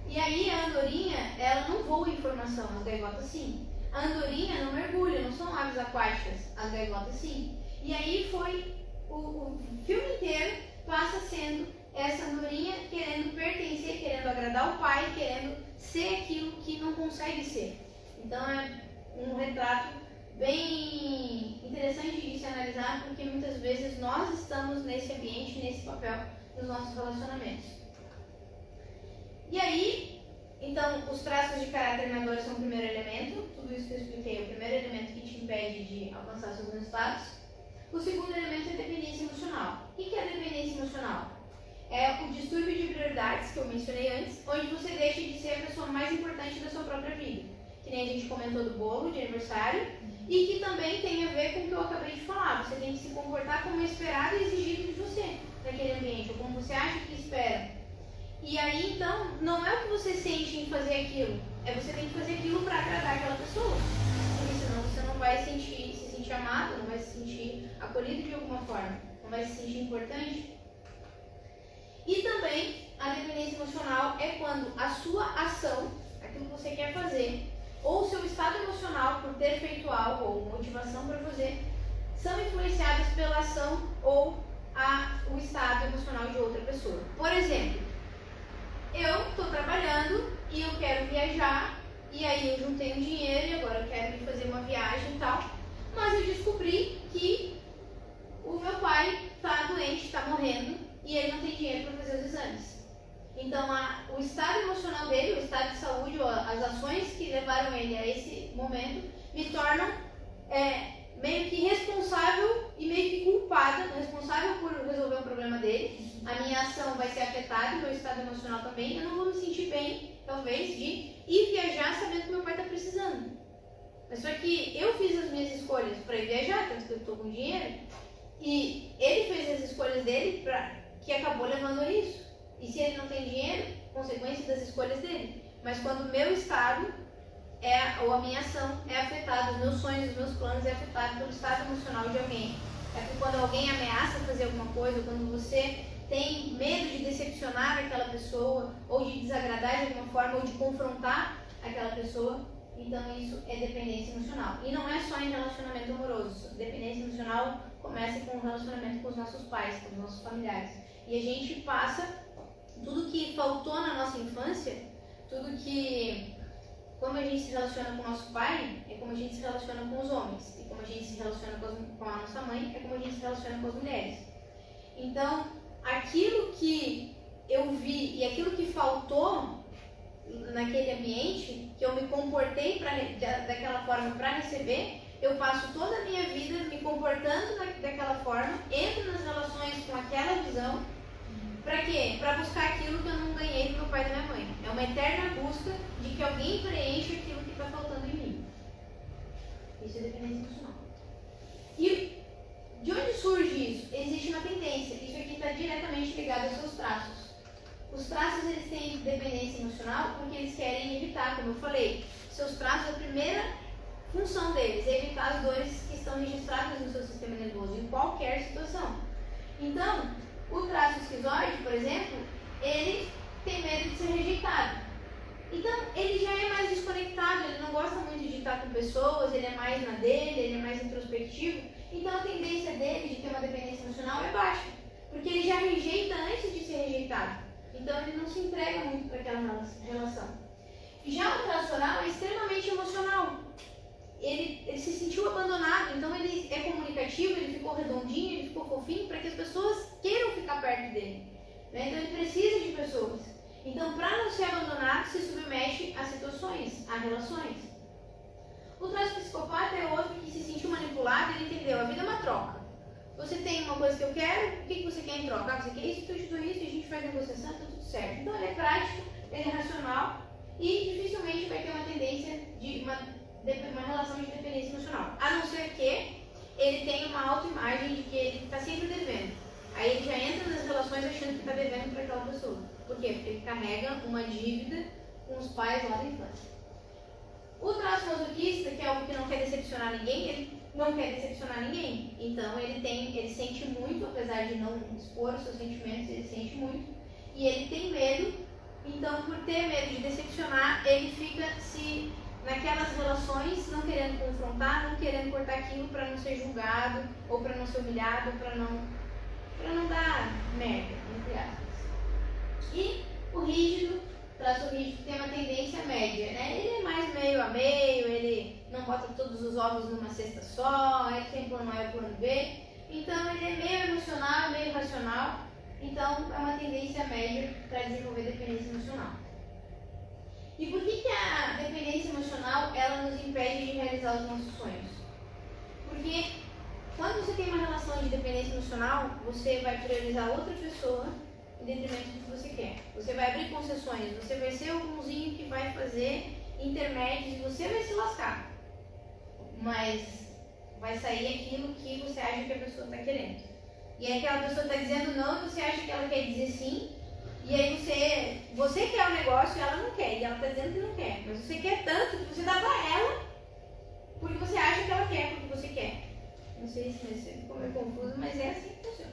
E aí a andorinha, ela não voa em formação, as gaivotas sim. A andorinha não mergulha, não são aves aquáticas, as gaivotas sim. E aí foi, o filme inteiro passa sendo essa andorinha querendo pertencer, querendo agradar o pai, querendo ser aquilo que não consegue ser. Então é um retrato bem interessante de se analisar, porque muitas vezes nós estamos nesse ambiente, nesse papel nos nossos relacionamentos. E aí, então, os traços de caráter na dor são o primeiro elemento, tudo isso que eu expliquei é o primeiro elemento que te impede de alcançar seus resultados. O segundo elemento é a dependência emocional. O que é a dependência emocional? É o distúrbio de prioridades que eu mencionei antes, onde você deixa de ser a pessoa mais importante da sua própria vida. Que nem a gente comentou do bolo de aniversário, e que também tem a ver com o que eu acabei de falar. Você tem que se comportar como esperado e exigido de você naquele ambiente, ou como você acha que espera. E aí, então, não é o que você sente em fazer aquilo, é você tem que fazer aquilo para agradar aquela pessoa. Porque senão você não vai se sentir amado, não vai se sentir acolhido de alguma forma, não vai se sentir importante. E também, a dependência emocional é quando a sua ação, aquilo que você quer fazer, ou o seu estado emocional por ter feito algo, ou motivação para fazer, são influenciadas pela ação ou o estado emocional de outra pessoa. Por exemplo, eu estou trabalhando e eu quero viajar, e aí eu juntei um dinheiro e agora eu quero ir fazer uma viagem e tal, mas eu descobri que o meu pai está doente, está morrendo, e ele não tem dinheiro para fazer os exames. Então, o estado emocional dele, o estado de saúde, ou as ações que levaram ele a esse momento, me tornam meio que responsável e meio que culpada, responsável por resolver o problema dele. A minha ação vai ser afetada, o meu estado emocional também. Eu não vou me sentir bem, talvez, de ir viajar sabendo que meu pai está precisando. Mas só que eu fiz as minhas escolhas para ir viajar, tanto que eu estou com dinheiro, e ele fez as escolhas dele que acabou levando a isso. E se ele não tem dinheiro, consequência das escolhas dele. Mas quando o meu estado ou a minha ação é afetada, os meus sonhos, os meus planos é afetado pelo estado emocional de alguém. É que quando alguém ameaça fazer alguma coisa, ou quando você tem medo de decepcionar aquela pessoa, ou de desagradar de alguma forma, ou de confrontar aquela pessoa, então isso é dependência emocional. E não é só em relacionamento amoroso. Dependência emocional começa com o relacionamento com os nossos pais, com os nossos familiares. E a gente passa tudo que faltou na nossa infância, tudo que, como a gente se relaciona com o nosso pai, é como a gente se relaciona com os homens. E como a gente se relaciona com a nossa mãe, é como a gente se relaciona com as mulheres. Então, aquilo que eu vi e aquilo que faltou naquele ambiente, que eu me comportei daquela forma para receber, eu passo toda a minha vida me comportando daquela forma, entro nas relações com aquela visão, Pra quê? Pra buscar aquilo que eu não ganhei do meu pai e da minha mãe. É uma eterna busca de que alguém preencha aquilo que está faltando em mim. Isso é dependência emocional. E de onde surge isso? Existe uma tendência. Isso aqui está diretamente ligado aos seus traços. Os traços, eles têm dependência emocional porque eles querem evitar, como eu falei, seus traços, a primeira função deles é evitar as dores que estão registradas no seu sistema nervoso, em qualquer situação. Então, o traço esquizoide, por exemplo, ele tem medo de ser rejeitado. Então, ele já é mais desconectado, ele não gosta muito de estar com pessoas, ele é mais na dele, ele é mais introspectivo. Então, a tendência dele de ter uma dependência emocional é baixa, porque ele já rejeita antes de ser rejeitado. Então, ele não se entrega muito para aquela relação. Já o traço oral é extremamente emocional. Ele se sentiu abandonado, então ele é comunicativo, ele ficou redondinho, ele ficou fofinho para que as pessoas queiram ficar perto dele. Né? Então, ele precisa de pessoas. Então, para não ser abandonado, se submete a situações, a relações. O traço psicopata é outro que se sentiu manipulado, ele entendeu, a vida é uma troca. Você tem uma coisa que eu quero, o que você quer em troca? Ah, você quer isso, então eu te dou isso, e a gente faz negociação, tá tudo certo. Então, ele é prático, ele é racional e dificilmente vai ter uma tendência de uma relação de dependência emocional. A não ser que ele tenha uma autoimagem de que ele está sempre devendo. Aí ele já entra nas relações achando que está devendo para aquela pessoa. Por quê? Porque ele carrega uma dívida com os pais lá da infância. O traço masoquista, que é algo que não quer decepcionar ninguém, ele não quer decepcionar ninguém. Então ele sente muito, apesar de não expor os seus sentimentos, ele sente muito. E ele tem medo, então por ter medo de decepcionar, ele fica naquelas relações não querendo confrontar, não querendo cortar aquilo para não ser julgado, ou para não ser humilhado, para não dar merda, entre aspas. E o rígido, traço rígido, tem uma tendência média, né? Ele é mais meio a meio, ele não bota todos os ovos numa cesta só, ele tem plano A e plano B. Então ele é meio emocional, meio racional. Então é uma tendência média para desenvolver dependência emocional. E por que a dependência emocional ela nos impede de realizar os nossos sonhos? Porque quando você tem uma relação de dependência emocional, você vai priorizar outra pessoa em detrimento do que você quer. Você vai abrir concessões, você vai ser o bonzinho que vai fazer intermédios e você vai se lascar. Mas vai sair aquilo que você acha que a pessoa está querendo. E aí aquela pessoa está dizendo não e você acha que ela quer dizer sim. E aí você quer o negócio e ela não quer. E ela está dizendo que não quer. Mas você quer tanto que você dá para ela porque você acha que ela quer, porque você quer. Não sei se ficou meio confuso, mas é assim que funciona.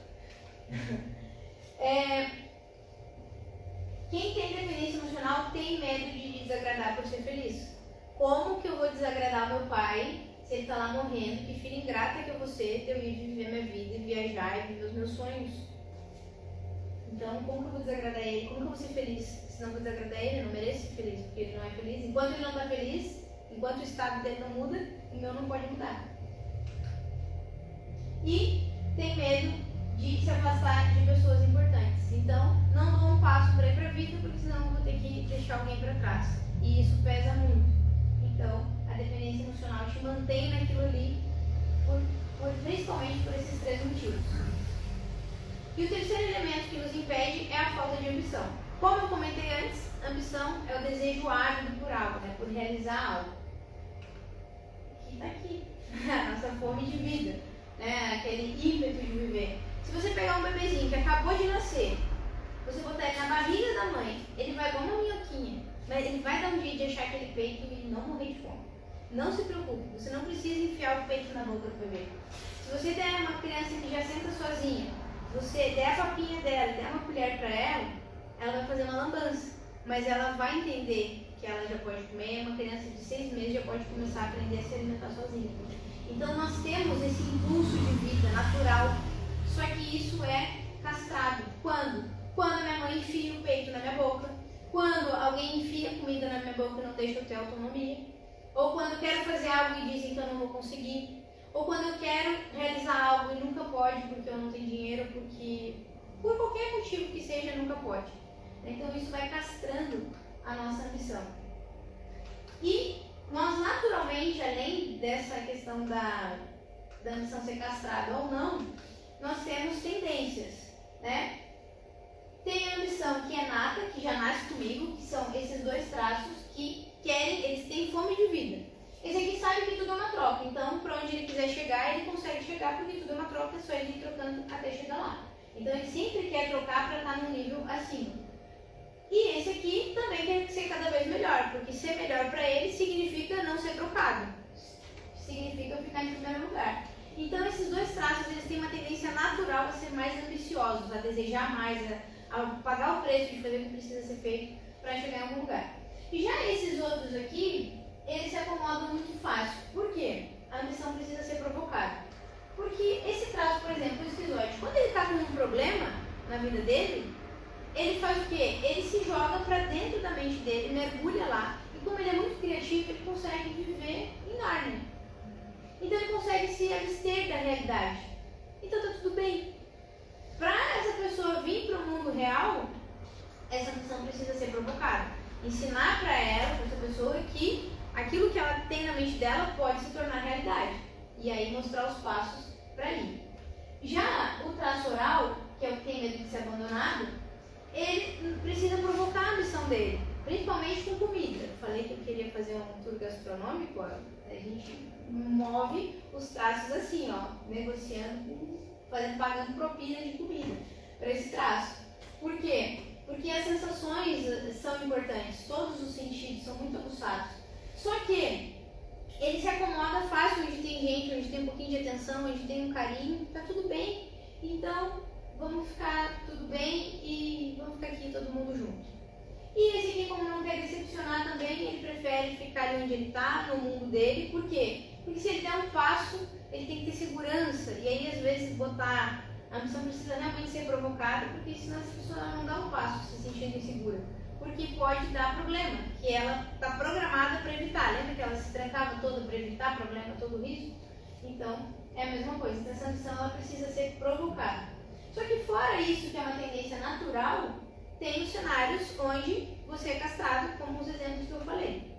Quem tem dependência emocional tem medo de desagradar por ser feliz. Como que eu vou desagradar meu pai se ele está lá morrendo? Que filha ingrata que eu vou ser de eu ir viver minha vida e viajar e viver os meus sonhos? Então, como que eu vou desagradar ele? Como que eu vou ser feliz? Se não vou desagradar ele, eu não mereço ser feliz, porque ele não é feliz. Enquanto ele não está feliz, enquanto o estado dele não muda, o meu não pode mudar. E tem medo de se afastar de pessoas importantes. Então, não dou um passo para ir para a vida, porque senão eu vou ter que deixar alguém para trás. E isso pesa muito. Então, a dependência emocional te mantém naquilo ali, principalmente por esses três motivos. E o terceiro elemento que nos impede é a falta de ambição. Como eu comentei antes, ambição é o desejo ávido por algo, né? Por realizar algo. Que está aqui, a nossa fome de vida, né? Aquele ímpeto de viver. Se você pegar um bebezinho que acabou de nascer, você botar ele na barriga da mãe, ele vai igual uma minhoquinha, mas ele vai dar um jeito de achar aquele peito e não morrer de fome. Não se preocupe, você não precisa enfiar o peito na boca do bebê. Se você der uma criança que já senta sozinha, você der a papinha dela, der uma colher para ela vai fazer uma lambança, mas ela vai entender que ela já pode comer. Uma criança de 6 meses já pode começar a aprender a se alimentar sozinha. Então nós temos esse impulso de vida natural, só que isso é castrado. Quando? Quando minha mãe enfia o peito na minha boca, quando alguém enfia comida na minha boca e não deixa eu ter autonomia, ou quando eu quero fazer algo e dizem que eu não vou conseguir, ou quando eu quero realizar algo e nunca pode porque eu não tenho dinheiro, porque por qualquer motivo que seja, nunca pode. Então isso vai castrando a nossa ambição. E nós naturalmente, além dessa questão da ambição ser castrada ou não, nós temos tendências, né? Tem a ambição que é nata, que já nasce comigo, que são esses dois traços que querem, eles têm fome de vida. Esse aqui sabe que tudo é uma troca, então para onde ele quiser chegar, ele consegue chegar, porque tudo é uma troca, é só ele ir trocando até chegar lá. Então ele sempre quer trocar para estar num nível acima. E esse aqui também quer ser cada vez melhor, porque ser melhor para ele significa não ser trocado, significa ficar em primeiro lugar. Então esses dois traços, eles têm uma tendência natural a ser mais ambiciosos, a desejar mais, a pagar o preço de fazer o que precisa ser feito para chegar em algum lugar. E já esses outros aqui, eles se acomodam muito fácil. Por quê? A ambição precisa ser provocada. Porque esse traço, por exemplo, o esquizoide, quando ele está com um problema na vida dele, ele faz o quê? Ele se joga para dentro da mente dele, mergulha lá, e como ele é muito criativo, ele consegue viver em Nárnia. Então ele consegue se abster da realidade. Então tá tudo bem. Para essa pessoa vir para o mundo real, essa ambição precisa ser provocada. Ensinar para ela, para essa pessoa, que aquilo que ela tem na mente dela pode se tornar realidade. E aí mostrar os passos para ir. Já o traço oral, que é o que tem medo de ser abandonado, ele precisa provocar a ambição dele, principalmente com comida. Eu falei que eu queria fazer um tour gastronômico, ó. A gente move os traços assim, ó, negociando, pagando propina de comida para esse traço. Por quê? Porque as sensações são importantes, todos os sentidos são muito aguçados. Só que ele se acomoda fácil onde tem gente, onde tem um pouquinho de atenção, onde tem um carinho, tá tudo bem. Então, vamos ficar tudo bem e vamos ficar aqui todo mundo junto. E esse aqui, como não quer decepcionar também, ele prefere ficar ali onde ele está, no mundo dele. Por quê? Porque se ele der um passo, ele tem que ter segurança. E aí, às vezes, botar... A ambição precisa realmente ser provocada, porque senão essa pessoa não dá um passo se sentindo insegura. Porque pode dar problema, que ela está programada para evitar. Lembra que ela se trancava toda para evitar problema, todo risco? Então, é a mesma coisa. Então, essa ambição ela precisa ser provocada. Só que fora isso, que é uma tendência natural, tem os cenários onde você é castrado, como os exemplos que eu falei.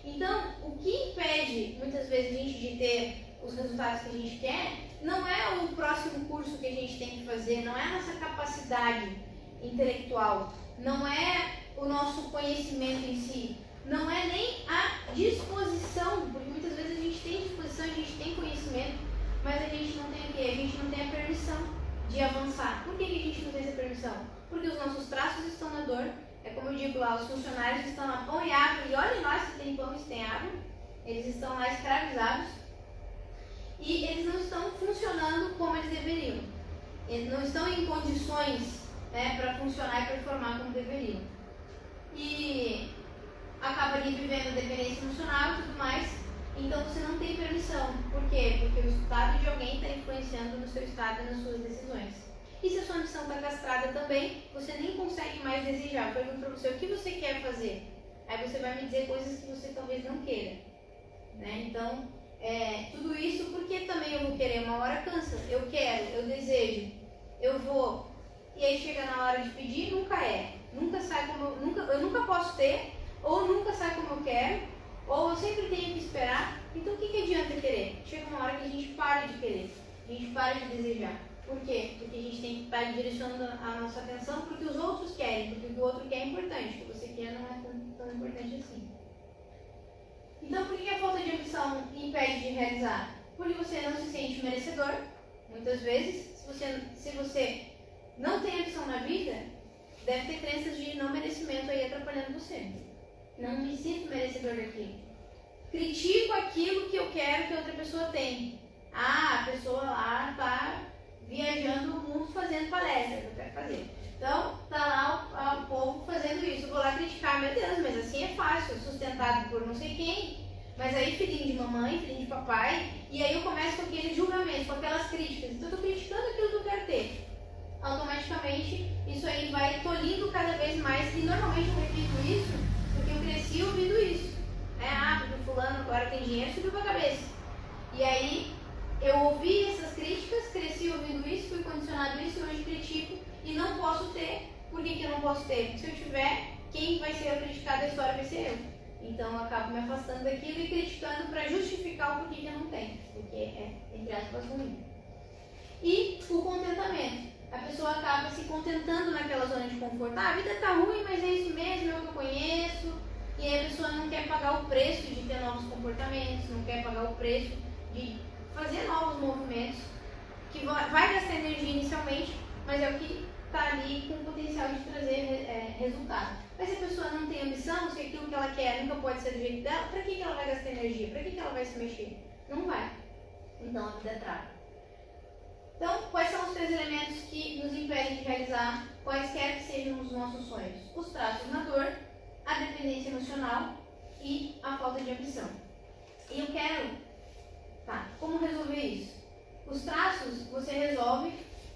Então, o que impede, muitas vezes, a gente de ter os resultados que a gente quer, não é o próximo curso que a gente tem que fazer, não é a nossa capacidade intelectual, não é o nosso conhecimento em si, não é nem a disposição, porque muitas vezes a gente tem disposição, a gente tem conhecimento, mas a gente não tem o quê? A gente não tem a permissão de avançar. Por que a gente não tem essa permissão? Porque os nossos traços estão na dor. É como eu digo lá, os funcionários estão na pão e água, e olhem lá se tem pão e se tem água. Eles estão lá escravizados e eles não estão funcionando como eles deveriam. Eles não estão em condições, né, para funcionar e performar como deveriam. E acaba ali vivendo dependência emocional e tudo mais. Então você não tem permissão. Por quê? Porque o estado de alguém está influenciando no seu estado e nas suas decisões. E se a sua ambição está castrada também, você nem consegue mais desejar. Eu pergunto para você, o que você quer fazer? Aí você vai me dizer coisas que você talvez não queira. Né? Então, tudo isso porque também eu vou querer, uma hora cansa. Eu quero, eu desejo, eu vou. E aí chega na hora de pedir, nunca é. Nunca sai como eu nunca posso ter, ou nunca sai como eu quero, ou eu sempre tenho que esperar. Então o que adianta querer? Chega uma hora que a gente para de querer, a gente para de desejar. Por quê? Porque a gente tem que estar direcionando a nossa atenção porque os outros querem, porque o que o outro quer é importante, o que você quer não é tão importante assim. Então por que a falta de ambição impede de realizar? Porque você não se sente merecedor, muitas vezes. Se você não tem ambição na vida, deve ter crenças de não merecimento aí atrapalhando você. Não me sinto merecedor daquilo. Critico aquilo que eu quero que outra pessoa tem. Ah, a pessoa lá está viajando o mundo fazendo palestra, que eu quero fazer. Então, tá lá o povo fazendo isso. Eu vou lá criticar, meu Deus, mas assim é fácil, sustentado por não sei quem. Mas aí filhinho de mamãe, filhinho de papai, e aí eu começo com aqueles julgamentos, com aquelas críticas. Então eu estou criticando aquilo que eu quero ter. Automaticamente, isso aí vai tolhindo cada vez mais, e normalmente eu repito isso porque eu cresci ouvindo isso. Porque o fulano agora tem dinheiro, subiu pra cabeça. E aí, eu ouvi essas críticas, cresci ouvindo isso, fui condicionado a isso, hoje critico e não posso ter. Por que eu não posso ter? Se eu tiver, quem vai ser o criticado da história vai ser eu. Então eu acabo me afastando daquilo e criticando para justificar o porquê que eu não tenho. Porque é, entre aspas, ruim. E o contentamento. a pessoa acaba se contentando naquela zona de conforto. Ah, a vida tá ruim, mas é isso mesmo, é o que eu conheço. E aí a pessoa não quer pagar o preço de ter novos comportamentos, não quer pagar o preço de fazer novos movimentos, que vai gastar energia inicialmente, mas é o que está ali com o potencial de trazer resultado. Mas se a pessoa não tem ambição, se aquilo que ela quer nunca pode ser do jeito dela, para que ela vai gastar energia? Para que ela vai se mexer? Não vai. Então a vida trava. Então, quais são os 3 elementos que nos impedem de realizar quaisquer que sejam os nossos sonhos? Os traços na dor, a dependência emocional e a falta de ambição. E eu quero, como resolver isso? Os traços você resolve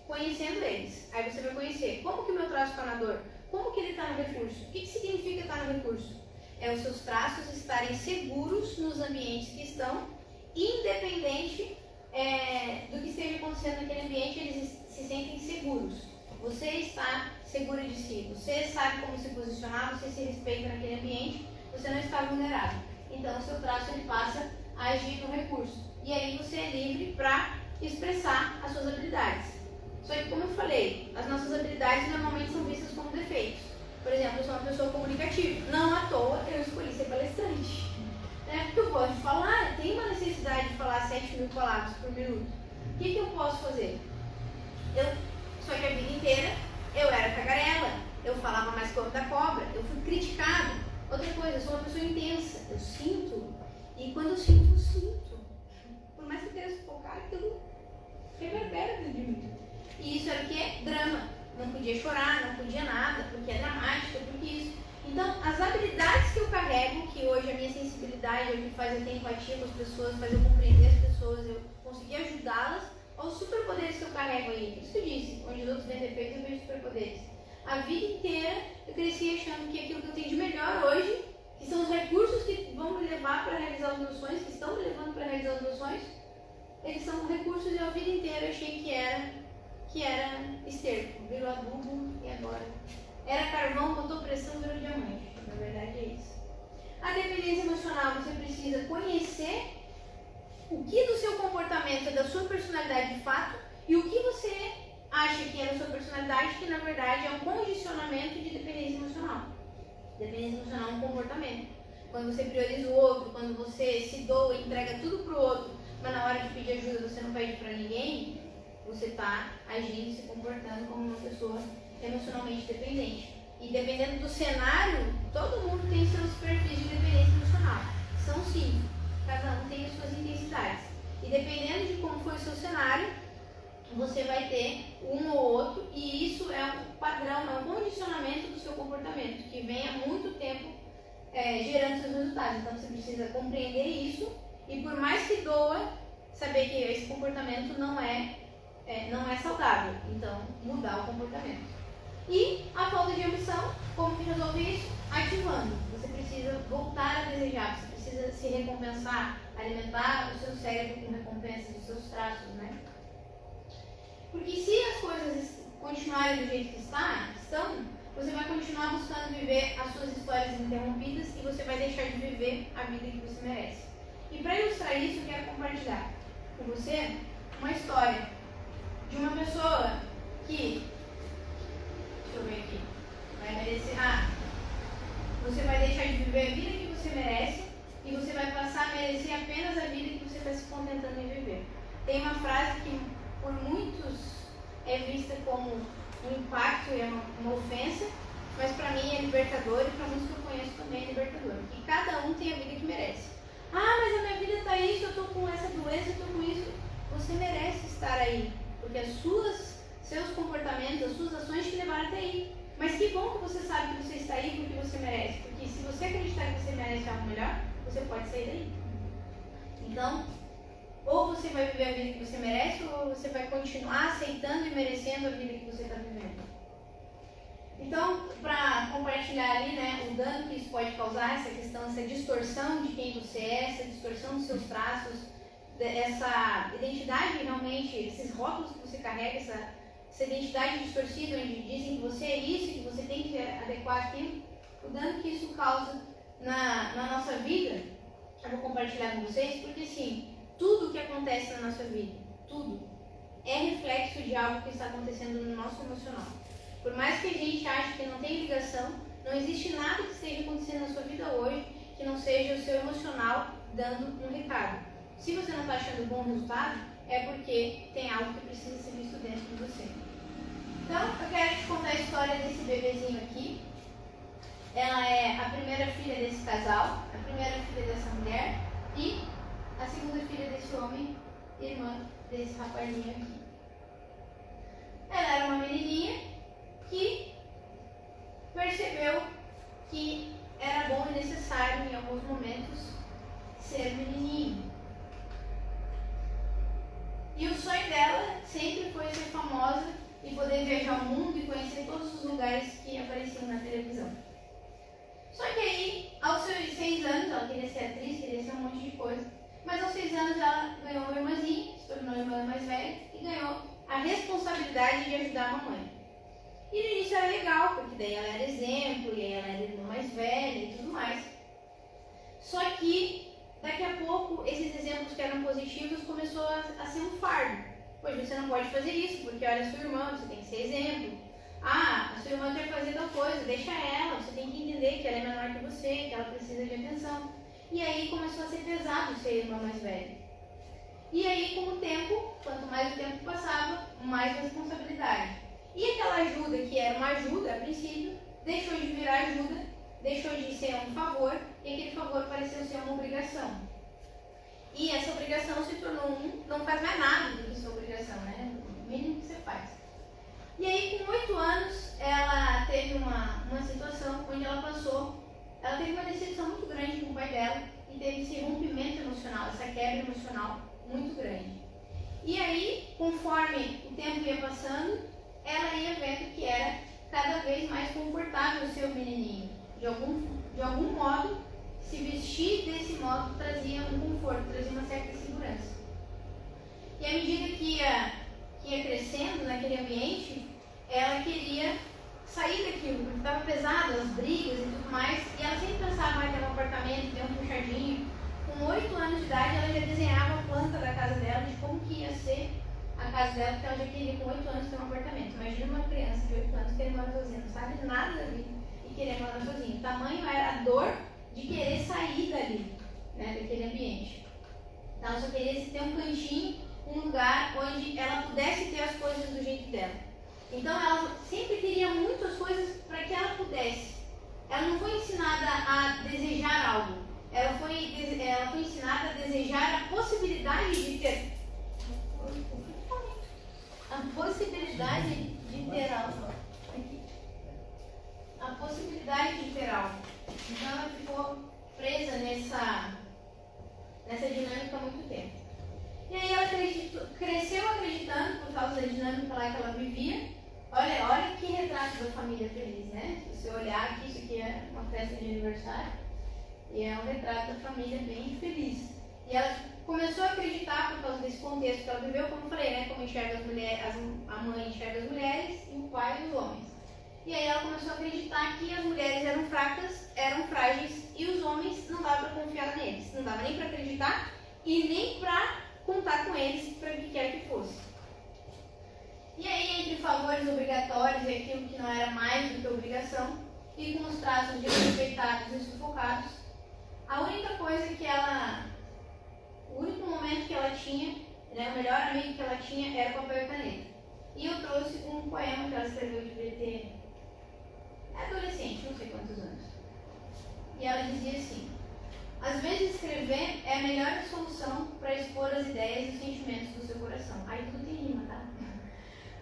conhecendo eles. Aí você vai conhecer como que o meu traço está na dor, como que ele está no recurso. O que significa estar no recurso? É os seus traços estarem seguros nos ambientes que estão, independente do que esteja acontecendo naquele ambiente, eles se sentem seguros. Você está seguro de si, você sabe como se posicionar, você se respeita naquele ambiente, você não está vulnerável. Então o seu traço ele passa a agir no recurso. E aí você é livre para expressar as suas habilidades. Só que, como eu falei, as nossas habilidades normalmente são vistas como defeitos. Por exemplo, eu sou uma pessoa comunicativa. Não à toa eu escolhi ser palestrante. Porque eu gosto de falar, tenho uma necessidade de falar 7.000 palavras por minuto. O que eu posso fazer? Só que a vida inteira eu era tagarela, eu falava mais que o ovo da cobra, eu fui criticado. Outra coisa, eu sou uma pessoa intensa, eu sinto. E quando eu sinto, eu sinto. Por mais que eu queira sufocar, aquilo reverbera dentro de mim. E isso era o que? Drama. Não podia chorar, não podia nada, porque é dramática, porque isso. Então, as habilidades que eu carrego, que hoje a minha sensibilidade é o que faz eu ter empatia com as pessoas, faz eu compreender as pessoas, eu conseguir ajudá-las, aos superpoderes que eu carrego aí. Por isso que eu disse, onde os outros veem defeitos, eu vejo superpoderes. A vida inteira eu cresci achando que aquilo que eu tenho de melhor hoje, que são os recursos que vão me levar para realizar os meus sonhos, que estão me levando para realizar os meus sonhos, eles são recursos e a vida inteira eu achei que era esterco, virou adubo e agora era carvão, botou pressão, virou diamante. Na verdade é isso. A dependência emocional, você precisa conhecer o que do seu comportamento é da sua personalidade de fato e o que você acha que é da sua personalidade, que na verdade é um condicionamento de dependência emocional. Dependência emocional é um comportamento. Quando você prioriza o outro, quando você se doa e entrega tudo pro outro, mas na hora de pedir ajuda você não pede para ninguém, você está agindo, se comportando como uma pessoa emocionalmente dependente. E dependendo do cenário, todo mundo tem seus perfis de dependência emocional. São 5. Cada um tem as suas intensidades. E dependendo de como foi o seu cenário, você vai ter um ou outro. E isso é um padrão, é um condicionamento do seu comportamento, que vem há muito tempo gerando seus resultados. Então você precisa compreender isso. E por mais que doa, saber que esse comportamento não é saudável. Então, mudar o comportamento. E a falta de ambição, como que resolve isso? Ativando. Você precisa voltar a desejar, você precisa se recompensar, alimentar o seu cérebro com recompensas dos seus traços, né? Porque se as coisas continuarem do jeito que estão, você vai continuar buscando viver as suas histórias interrompidas e você vai deixar de viver a vida que você merece. E para ilustrar isso, eu quero compartilhar com você uma história de uma pessoa que, deixa eu ver aqui, vai merecer, você vai deixar de viver a vida que você merece e você vai passar a merecer apenas a vida que você está se contentando em viver. Tem uma frase que por muitos é vista como um impacto e uma ofensa, mas para mim é libertador e para muitos que eu conheço também é libertador. Que cada um tem a vida que merece. Mas a minha vida está isso, eu estou com essa doença, eu estou com isso. Você merece estar aí. Porque seus comportamentos, as suas ações te levaram até aí. Mas que bom que você sabe que você está aí porque você merece. Porque se você acreditar que você merece algo melhor, você pode sair daí. Então, ou você vai viver a vida que você merece, ou você vai continuar aceitando e merecendo a vida que você está vivendo. Então, para compartilhar ali, né, o dano que isso pode causar, essa questão, essa distorção de quem você é, essa distorção dos seus traços, essa identidade realmente, esses rótulos que você carrega, essa identidade distorcida, onde dizem que você é isso e que você tem que adequar aquilo, o dano que isso causa na nossa vida, eu vou compartilhar com vocês, porque sim, tudo que acontece na nossa vida, tudo, é reflexo de algo que está acontecendo no nosso emocional. Por mais que a gente ache que não tem ligação, não existe nada que esteja acontecendo na sua vida hoje que não seja o seu emocional dando um recado. Se você não está achando bom o resultado, é porque tem algo que precisa ser visto dentro de você. Então, eu quero te contar a história desse bebezinho aqui. Ela é a primeira filha desse casal, a primeira filha dessa mulher e a segunda filha desse homem, irmã desse rapazinho aqui. Ela era uma menininha que percebeu que era bom e necessário em alguns momentos ser menininho. E o sonho dela sempre foi ser famosa e poder viajar o mundo e conhecer todos os lugares que apareciam na televisão. Só que aí, aos seus 6 anos, ela queria ser atriz, queria ser um monte de coisa, mas aos 6 anos ela ganhou uma irmãzinha, se tornou a irmã mais velha e ganhou a responsabilidade de ajudar a mamãe. E no início era legal, porque daí ela era exemplo, e aí ela era irmã mais velha e tudo mais. Só que, daqui a pouco, esses exemplos que eram positivos começou a ser um fardo. Pois você não pode fazer isso, porque olha a sua irmã, você tem que ser exemplo. Ah, a sua irmã quer fazer tal coisa, deixa ela, você tem que entender que ela é menor que você, que ela precisa de atenção. E aí começou a ser pesado ser a irmã mais velha. E aí, com o tempo, quanto mais o tempo passava, mais responsabilidade. E aquela ajuda que era uma ajuda, a princípio, deixou de virar ajuda, deixou de ser um favor, e aquele favor pareceu ser uma obrigação. E essa obrigação se tornou não faz mais nada do que sua obrigação, né? O mínimo que você faz. E aí, com 8 anos, ela teve uma situação onde ela teve uma decepção muito grande com o pai dela e teve esse rompimento emocional, essa quebra emocional muito grande. E aí, conforme o tempo ia passando, ela ia vendo que era cada vez mais confortável ser o menininho. De algum modo, se vestir desse modo trazia um conforto, trazia uma certa segurança. E à medida que ia crescendo naquele ambiente, ela queria sair daquilo, porque estava pesado, as brigas e tudo mais, e ela sempre pensava em ter um apartamento, ter um puxadinho. Com 8 anos de idade, ela já desenhava a planta da casa dela, de como que ia ser a casa dela, porque ela já queria com 8 anos ter um apartamento. Imagina uma criança de 8 anos querendo morar sozinha, não sabe nada da vida e querer morar sozinha. O tamanho era a dor de querer sair dali, né, daquele ambiente. Então ela só queria ter um cantinho, um lugar onde ela pudesse ter as coisas do jeito dela. Então ela sempre queria muitas coisas para que ela pudesse. Ela não foi ensinada a desejar algo. Ela foi ensinada a desejar a possibilidade de ter. A possibilidade de ter algo. A possibilidade de ter algo. Então ela ficou presa nessa dinâmica há muito tempo. E aí ela cresceu acreditando, por causa da dinâmica lá que ela vivia. Olha que retrato da família feliz, né? Se você olhar aqui, isso aqui é uma festa de aniversário. E é um retrato da família bem feliz. E ela começou a acreditar, por causa desse contexto que ela viveu, como eu falei, né? Como enxerga as mulheres, a mãe enxerga as mulheres e o pai os homens. E aí ela começou a acreditar que as mulheres eram fracas, eram frágeis e os homens não dava para confiar neles. Não dava nem para acreditar e nem para contar com eles para o que quer que fosse. E aí, entre favores obrigatórios e aquilo que não era mais do que obrigação, e com os traços desrespeitados e sufocados, a única coisa que o único momento que ela tinha, né, o melhor amigo que ela tinha era papel e caneta. E eu trouxe um poema que ela escreveu, devia ter adolescente, não sei quantos anos. E ela dizia assim: às vezes escrever é a melhor solução para expor as ideias e os sentimentos do seu coração. Aí tudo tem rima, tá?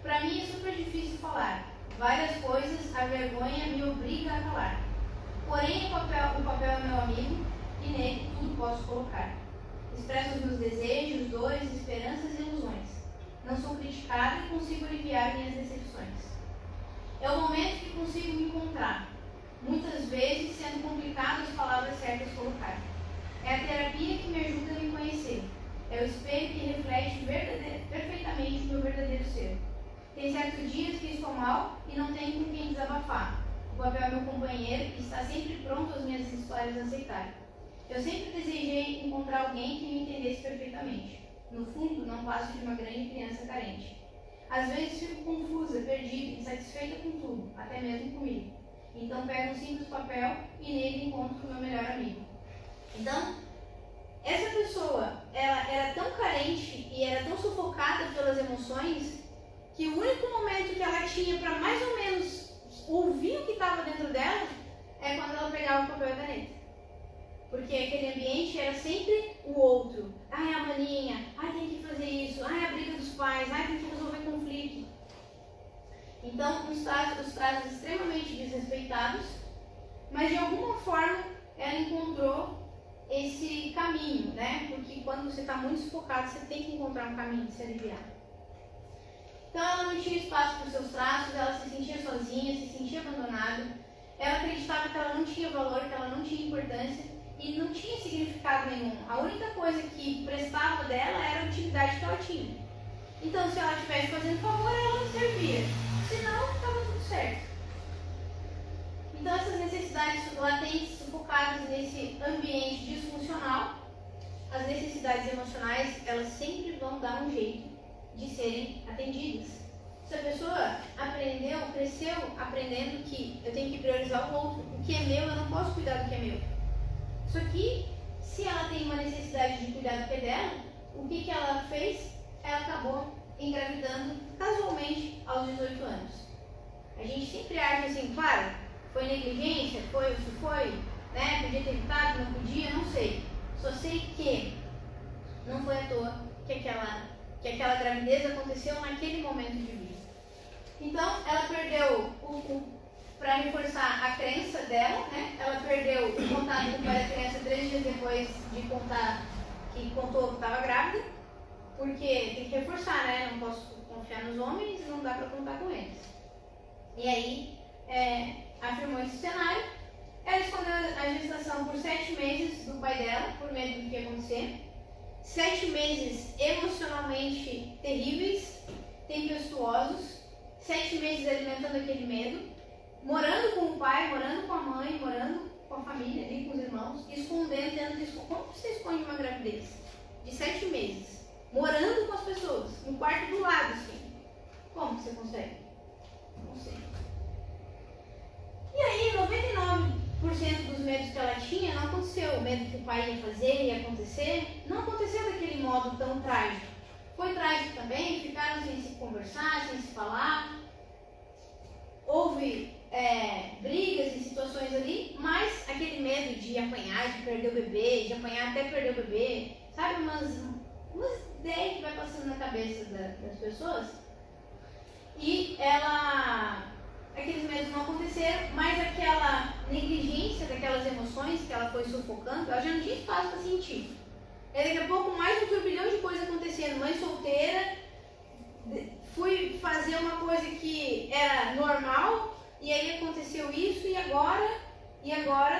Para mim é super difícil falar. Várias coisas, a vergonha me obriga a calar. Porém, o papel é meu amigo e nele tudo posso colocar. Expresso os meus desejos, dores, esperanças e ilusões. Não sou criticada e consigo aliviar minhas decepções. É o momento que consigo me encontrar. Muitas vezes, sendo complicado as palavras certas colocar. É a terapia que me ajuda a me conhecer. É o espelho que reflete perfeitamente o meu verdadeiro ser. Tem certos dias que estou mal e não tenho com quem desabafar. O papel é meu companheiro e está sempre pronto as minhas histórias a aceitar. Eu sempre desejei encontrar alguém que me entendesse perfeitamente. no fundo, não passo de uma grande criança carente. Às vezes fico confusa, perdida, insatisfeita com tudo, até mesmo comigo. Então pego um simples papel e nele encontro o meu melhor amigo. Então, essa pessoa, ela era tão carente e era tão sufocada pelas emoções que o único momento que ela tinha para mais ou menos ouvir o que estava dentro dela é quando ela pegava o papel e a caneta. Porque aquele ambiente era sempre o outro. Ai, a maninha, ai, tem que fazer isso, ai, a briga dos pais, ai, tem que resolver conflito. Então, os traços extremamente desrespeitados, mas de alguma forma ela encontrou esse caminho, né? Porque quando você está muito sufocado, você tem que encontrar um caminho de se aliviar. Então, ela não tinha espaço para os seus traços, ela se sentia sozinha, se sentia abandonada. Ela acreditava que ela não tinha valor, que ela não tinha importância e não tinha significado nenhum. A única coisa que prestava dela era a utilidade que ela tinha. Então, se ela estivesse fazendo favor, ela não servia. Senão, estava tudo certo. Então, essas necessidades latentes, sufocadas nesse ambiente disfuncional, as necessidades emocionais, elas sempre vão dar um jeito de serem atendidas. Se a pessoa cresceu aprendendo que eu tenho que priorizar o outro, o que é meu, eu não posso cuidar do que é meu. Só que, se ela tem uma necessidade de cuidar do que é dela, o que ela fez? Ela acabou engravidando casualmente aos 18 anos. A gente sempre acha assim, claro, foi negligência, foi, né? Podia ter evitado, não podia, não sei. Só sei que não foi à toa que aquela gravidez aconteceu naquele momento de vida. Então, ela perdeu para reforçar a crença dela, né? Ela perdeu o contato com o pai da criança 3 dias depois de contar que contou que estava grávida, porque tem que reforçar, né? Não posso confiar nos homens, não dá para contar com eles. E aí, afirmou esse cenário. Ela escondeu a gestação por 7 meses do pai dela, por medo do que ia acontecer. 7 meses emocionalmente terríveis, tempestuosos. 7 meses alimentando aquele medo, morando com o pai, morando com a mãe, morando com a família, ali com os irmãos, escondendo, tentando esconder. Como você esconde uma gravidez? De 7 meses, morando com as pessoas, no quarto do lado, assim. Como você consegue? Não sei. E aí, 99% dos medos que ela tinha não aconteceu. O medo que o pai ia fazer, ia acontecer, não aconteceu daquele modo tão trágico. Foi trágico também, ficaram sem se conversar, sem se falar. Houve brigas e situações ali, mas aquele medo de apanhar, de perder o bebê, de apanhar até perder o bebê, sabe, umas ideias que vai passando na cabeça das pessoas. E aqueles medos não aconteceram, mas aquela negligência daquelas emoções que ela foi sufocando, ela já não tinha espaço para sentir. E daqui a pouco mais um turbilhão de coisas acontecendo, mãe solteira, fui fazer uma coisa que era normal, e aí aconteceu isso, e agora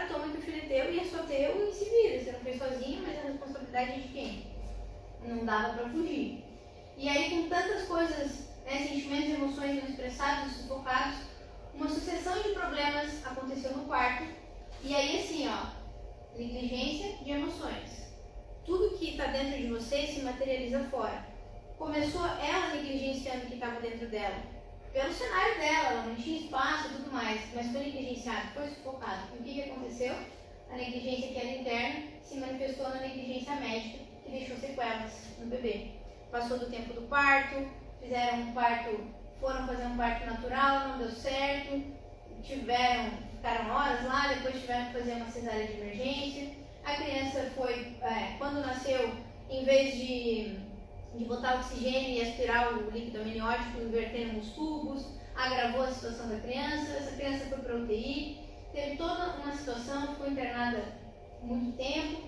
toma que o filho é teu, e é só teu, e se vira. Você não fez sozinho, mas a responsabilidade é de quem? Não dava para fugir. E aí com tantas coisas, né, sentimentos e emoções não expressados, sufocados, uma sucessão de problemas aconteceu no quarto, e aí assim, negligência de emoções. Tudo que está dentro de você se materializa fora. Começou ela negligenciando o que estava dentro dela. Pelo cenário dela, ela não tinha espaço e tudo mais, mas foi negligenciado, foi sufocado. E o que aconteceu? A negligência que era interna se manifestou na negligência médica, que deixou sequelas no bebê. Passou do tempo do parto, foram fazer um parto natural, não deu certo, ficaram horas lá, depois tiveram que fazer uma cesárea de emergência. A criança foi, quando nasceu, em vez de botar oxigênio e aspirar o líquido amniótico, invertendo nos tubos, agravou a situação da criança. Essa criança foi para UTI, teve toda uma situação, ficou internada muito tempo.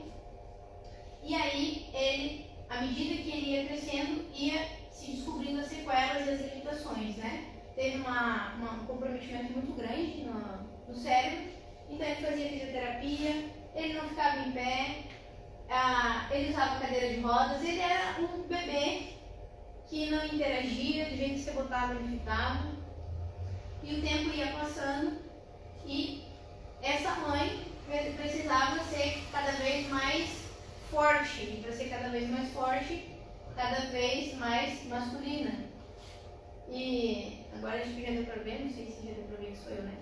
E aí, ele, à medida que ele ia crescendo, ia se descobrindo as sequelas e as limitações, né? Teve um comprometimento muito grande no cérebro, então ele fazia fisioterapia. Ele não ficava em pé, ele usava cadeira de rodas, ele era um bebê que não interagia, do jeito que você botava ele ficava. E o tempo ia passando e essa mãe precisava ser cada vez mais forte. E para ser cada vez mais forte, cada vez mais masculina. E agora acho que já deu pra ver, não sei se já deu pra ver que sou eu, né?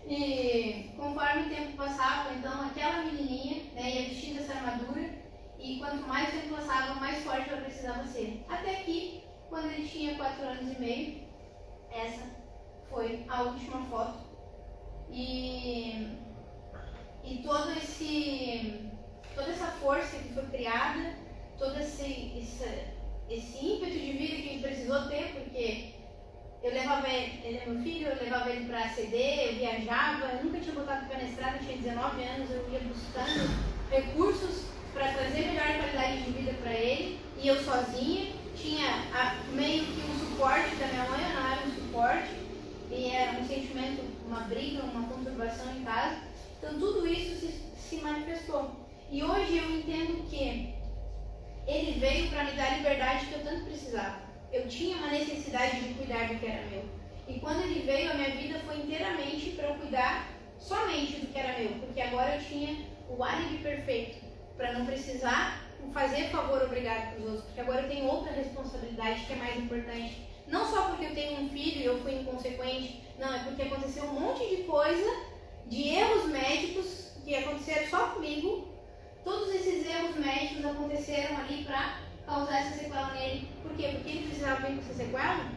E conforme o tempo passava, então aquela menininha, né, ia vestindo essa armadura, e quanto mais o tempo passava, mais forte ela precisava ser. Até que, quando ele tinha 4 anos e meio, essa foi a última foto. E toda essa força que foi criada, todo esse ímpeto de vida que ele precisou ter, porque eu levava ele é meu filho, eu levava ele para CD, eu viajava, eu nunca tinha botado o pé na estrada, eu tinha 19 anos, eu ia buscando recursos para trazer melhor qualidade de vida para ele, e eu sozinha, tinha meio que um suporte da minha mãe, eu não era um suporte, e era um sentimento, uma briga, uma conturbação em casa, então tudo isso se manifestou. E hoje eu entendo que ele veio para me dar a liberdade que eu tanto precisava. Eu tinha uma necessidade de cuidar do que era meu. E quando ele veio, a minha vida foi inteiramente para eu cuidar somente do que era meu. Porque agora eu tinha o álibi perfeito para não precisar fazer favor obrigado para os outros. Porque agora eu tenho outra responsabilidade que é mais importante. Não só porque eu tenho um filho e eu fui inconsequente. Não, é porque aconteceu um monte de coisa, de erros médicos que aconteceram só comigo. Todos esses erros médicos aconteceram ali para causar essa sequela nele. Por quê? Porque ele precisava vir com essa sequela?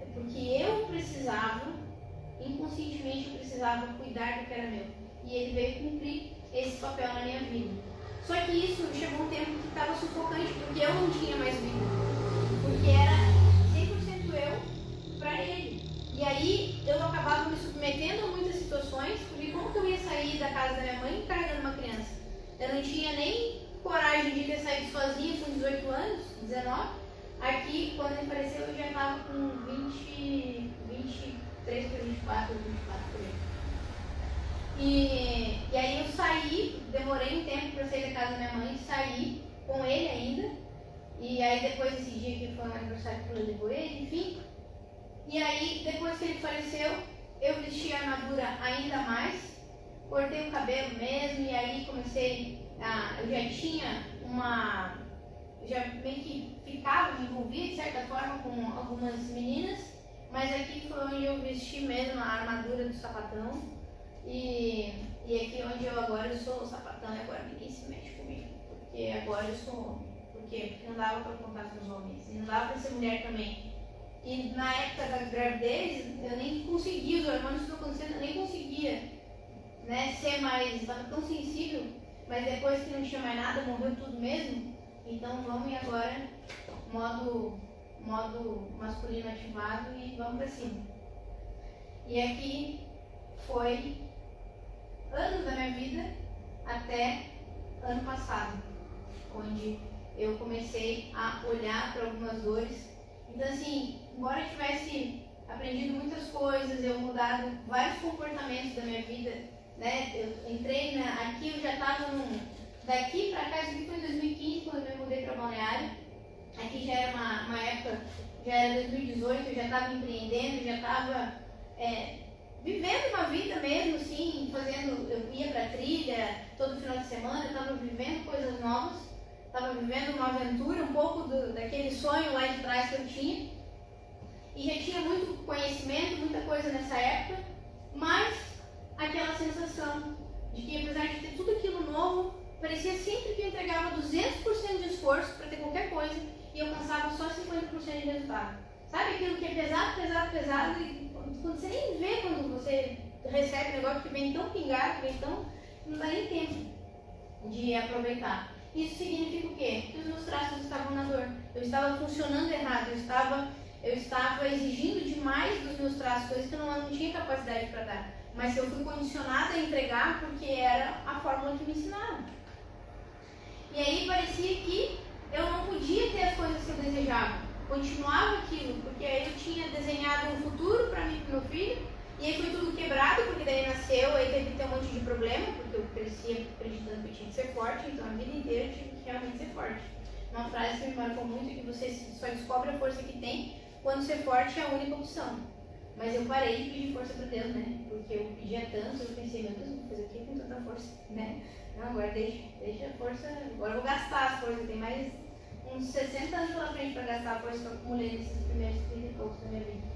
É porque eu precisava, inconscientemente eu precisava cuidar do que era meu. E ele veio cumprir esse papel na minha vida. Só que isso chegou um tempo que estava sufocante, porque eu não tinha mais vida. Porque era 100% eu para ele. E aí eu acabava me submetendo a muitas situações, porque como que eu ia sair da casa da minha mãe carregando uma criança? Eu não tinha nem coragem de ter saído sozinha com 18 anos, 19. Aqui, quando ele faleceu, eu já estava com 23 para 24 por aí. E aí eu saí, demorei um tempo para sair da casa da minha mãe, saí com ele ainda. E aí depois desse dia que foi um aniversário que eu levou ele, enfim. E aí, depois que ele faleceu, eu vesti a armadura ainda mais, cortei o cabelo mesmo, e aí comecei eu já tinha já meio que ficava, me envolvia de certa forma com algumas meninas, mas aqui foi onde eu vesti mesmo a armadura do sapatão, e aqui onde eu sou o sapatão, e agora ninguém se mexe comigo, porque agora eu sou homem. Por quê? Porque não dava para contar com os homens, e não dava para ser mulher também. E na época da gravidez, eu nem conseguia, os hormônios estão acontecendo, eu nem conseguia, né, ser mais, estava tão sensível. Mas depois que não tinha mais nada, morreu tudo mesmo. Então vamos e agora, modo masculino ativado e vamos pra cima. E aqui foi anos da minha vida até ano passado, onde eu comecei a olhar para algumas dores. Então assim, embora eu tivesse aprendido muitas coisas, eu mudado vários comportamentos da minha vida, né? Eu entrei aqui, eu já estava daqui para cá, isso aqui foi em 2015, quando eu me mudei para Balneário. Aqui já era uma época, já era 2018, eu já estava empreendendo, já estava vivendo uma vida mesmo, assim, eu ia para trilha todo final de semana, eu estava vivendo coisas novas, estava vivendo uma aventura, um pouco daquele sonho lá de trás que eu tinha. E já tinha muito conhecimento, muita coisa nessa época, mas aquela sensação de que, apesar de ter tudo aquilo novo, parecia sempre que eu entregava 200% de esforço para ter qualquer coisa e eu alcançava só 50% de resultado. Sabe aquilo que é pesado, pesado, pesado, e quando você nem vê quando você recebe um negócio que vem tão pingado, não dá nem tempo de aproveitar. Isso significa o quê? Que os meus traços estavam na dor. Eu estava funcionando errado, eu estava exigindo demais dos meus traços, coisas que eu não tinha capacidade para dar. Mas eu fui condicionada a entregar porque era a fórmula que me ensinaram. E aí parecia que eu não podia ter as coisas que eu desejava. Continuava aquilo, porque aí eu tinha desenhado um futuro para mim e para meu filho, e aí foi tudo quebrado, porque daí nasceu, aí teve que ter um monte de problema, porque eu crescia acreditando que eu tinha que ser forte, então a vida inteira eu tive que realmente ser forte. Uma frase que me marcou muito é que você só descobre a força que tem quando ser forte é a única opção. Mas eu parei de pedir força para Deus, né? Porque eu pedia tanto, eu pensei, meu Deus, vou fazer o que com tanta força, né? Não, agora deixa a força, agora eu vou gastar as forças, tem mais uns 60 anos pela frente para gastar a coisa que eu acumulei nesses primeiros 30 e poucos da minha vida.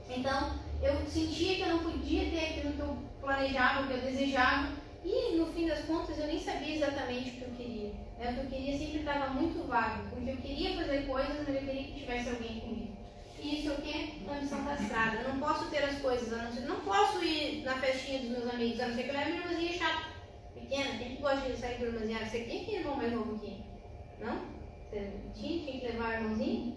Então, eu sentia que eu não podia ter aquilo que eu planejava, que eu desejava, e no fim das contas eu nem sabia exatamente o que eu queria. O que eu queria sempre estava muito vago, porque eu queria fazer coisas, mas eu queria que tivesse alguém comigo. E isso é o quê? Uma missão castrada. Eu não posso ter as coisas, não posso ir na festinha dos meus amigos, a não ser que eu leve minha irmãzinha chata, pequena. Quem que gosta de sair com a irmãzinha? Você quem é irmão mais novo aqui? Não? Você tinha que levar o irmãozinho?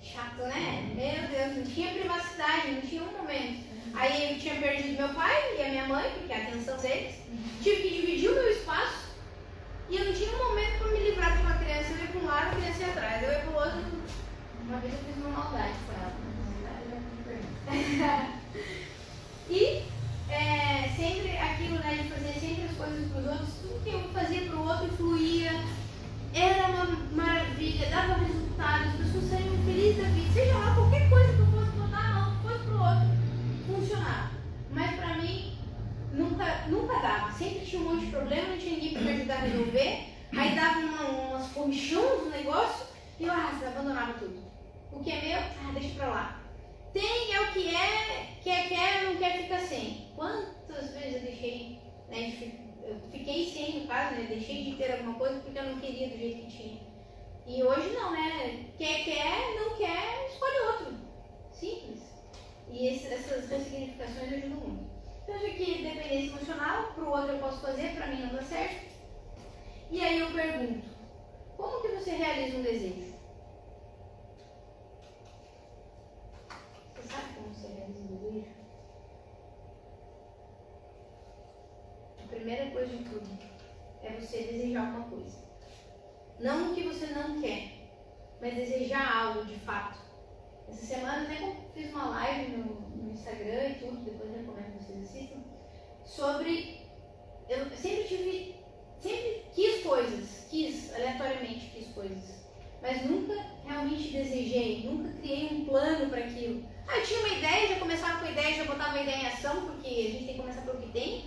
Chato, né? Meu Deus, não tinha privacidade, não tinha um momento. Aí eu tinha perdido meu pai e a minha mãe, porque é a atenção deles. Tive que dividir o meu espaço. E eu não tinha um momento para me livrar de uma criança. Eu ia para um lado, a criança ia atrás. Eu ia para o outro. Uma vez eu fiz uma maldade com ela. E sempre aquilo, né, de fazer sempre as coisas para os outros. Tudo que eu fazia para o outro fluía. Era uma maravilha, dava resultado. As pessoas saíam felizes da vida. Seja lá qualquer coisa que eu fosse botar a mão, fosse para o outro, funcionava. Mas para mim, nunca dava. Sempre tinha um monte de problema, não tinha ninguém para me ajudar a resolver. Aí dava umas comichões no negócio e eu abandonava tudo. O que é meu, deixa pra lá. Tem, é o que é, quer, não quer, ficar sem. Quantas vezes eu deixei, né, eu fiquei sem no caso, né, deixei de ter alguma coisa porque eu não queria do jeito que tinha. E hoje não, né, quer, não quer, escolhe outro. Simples. E essas ressignificações ajudam muito. Então, eu acho que dependência emocional, pro outro eu posso fazer, pra mim não dá certo. E aí eu pergunto, como que você realiza um desejo? Você sabe como você realiza um desejo? A primeira coisa de tudo é você desejar alguma coisa. Não o que você não quer, mas desejar algo de fato. Essa semana até fiz uma live no Instagram e tudo, depois eu recomendo que vocês assistam, sobre... Eu sempre aleatoriamente quis coisas, mas nunca realmente desejei, nunca criei um plano para aquilo. Eu tinha uma ideia, já começava com a ideia, já botava a ideia em ação, porque a gente tem que começar pelo que tem,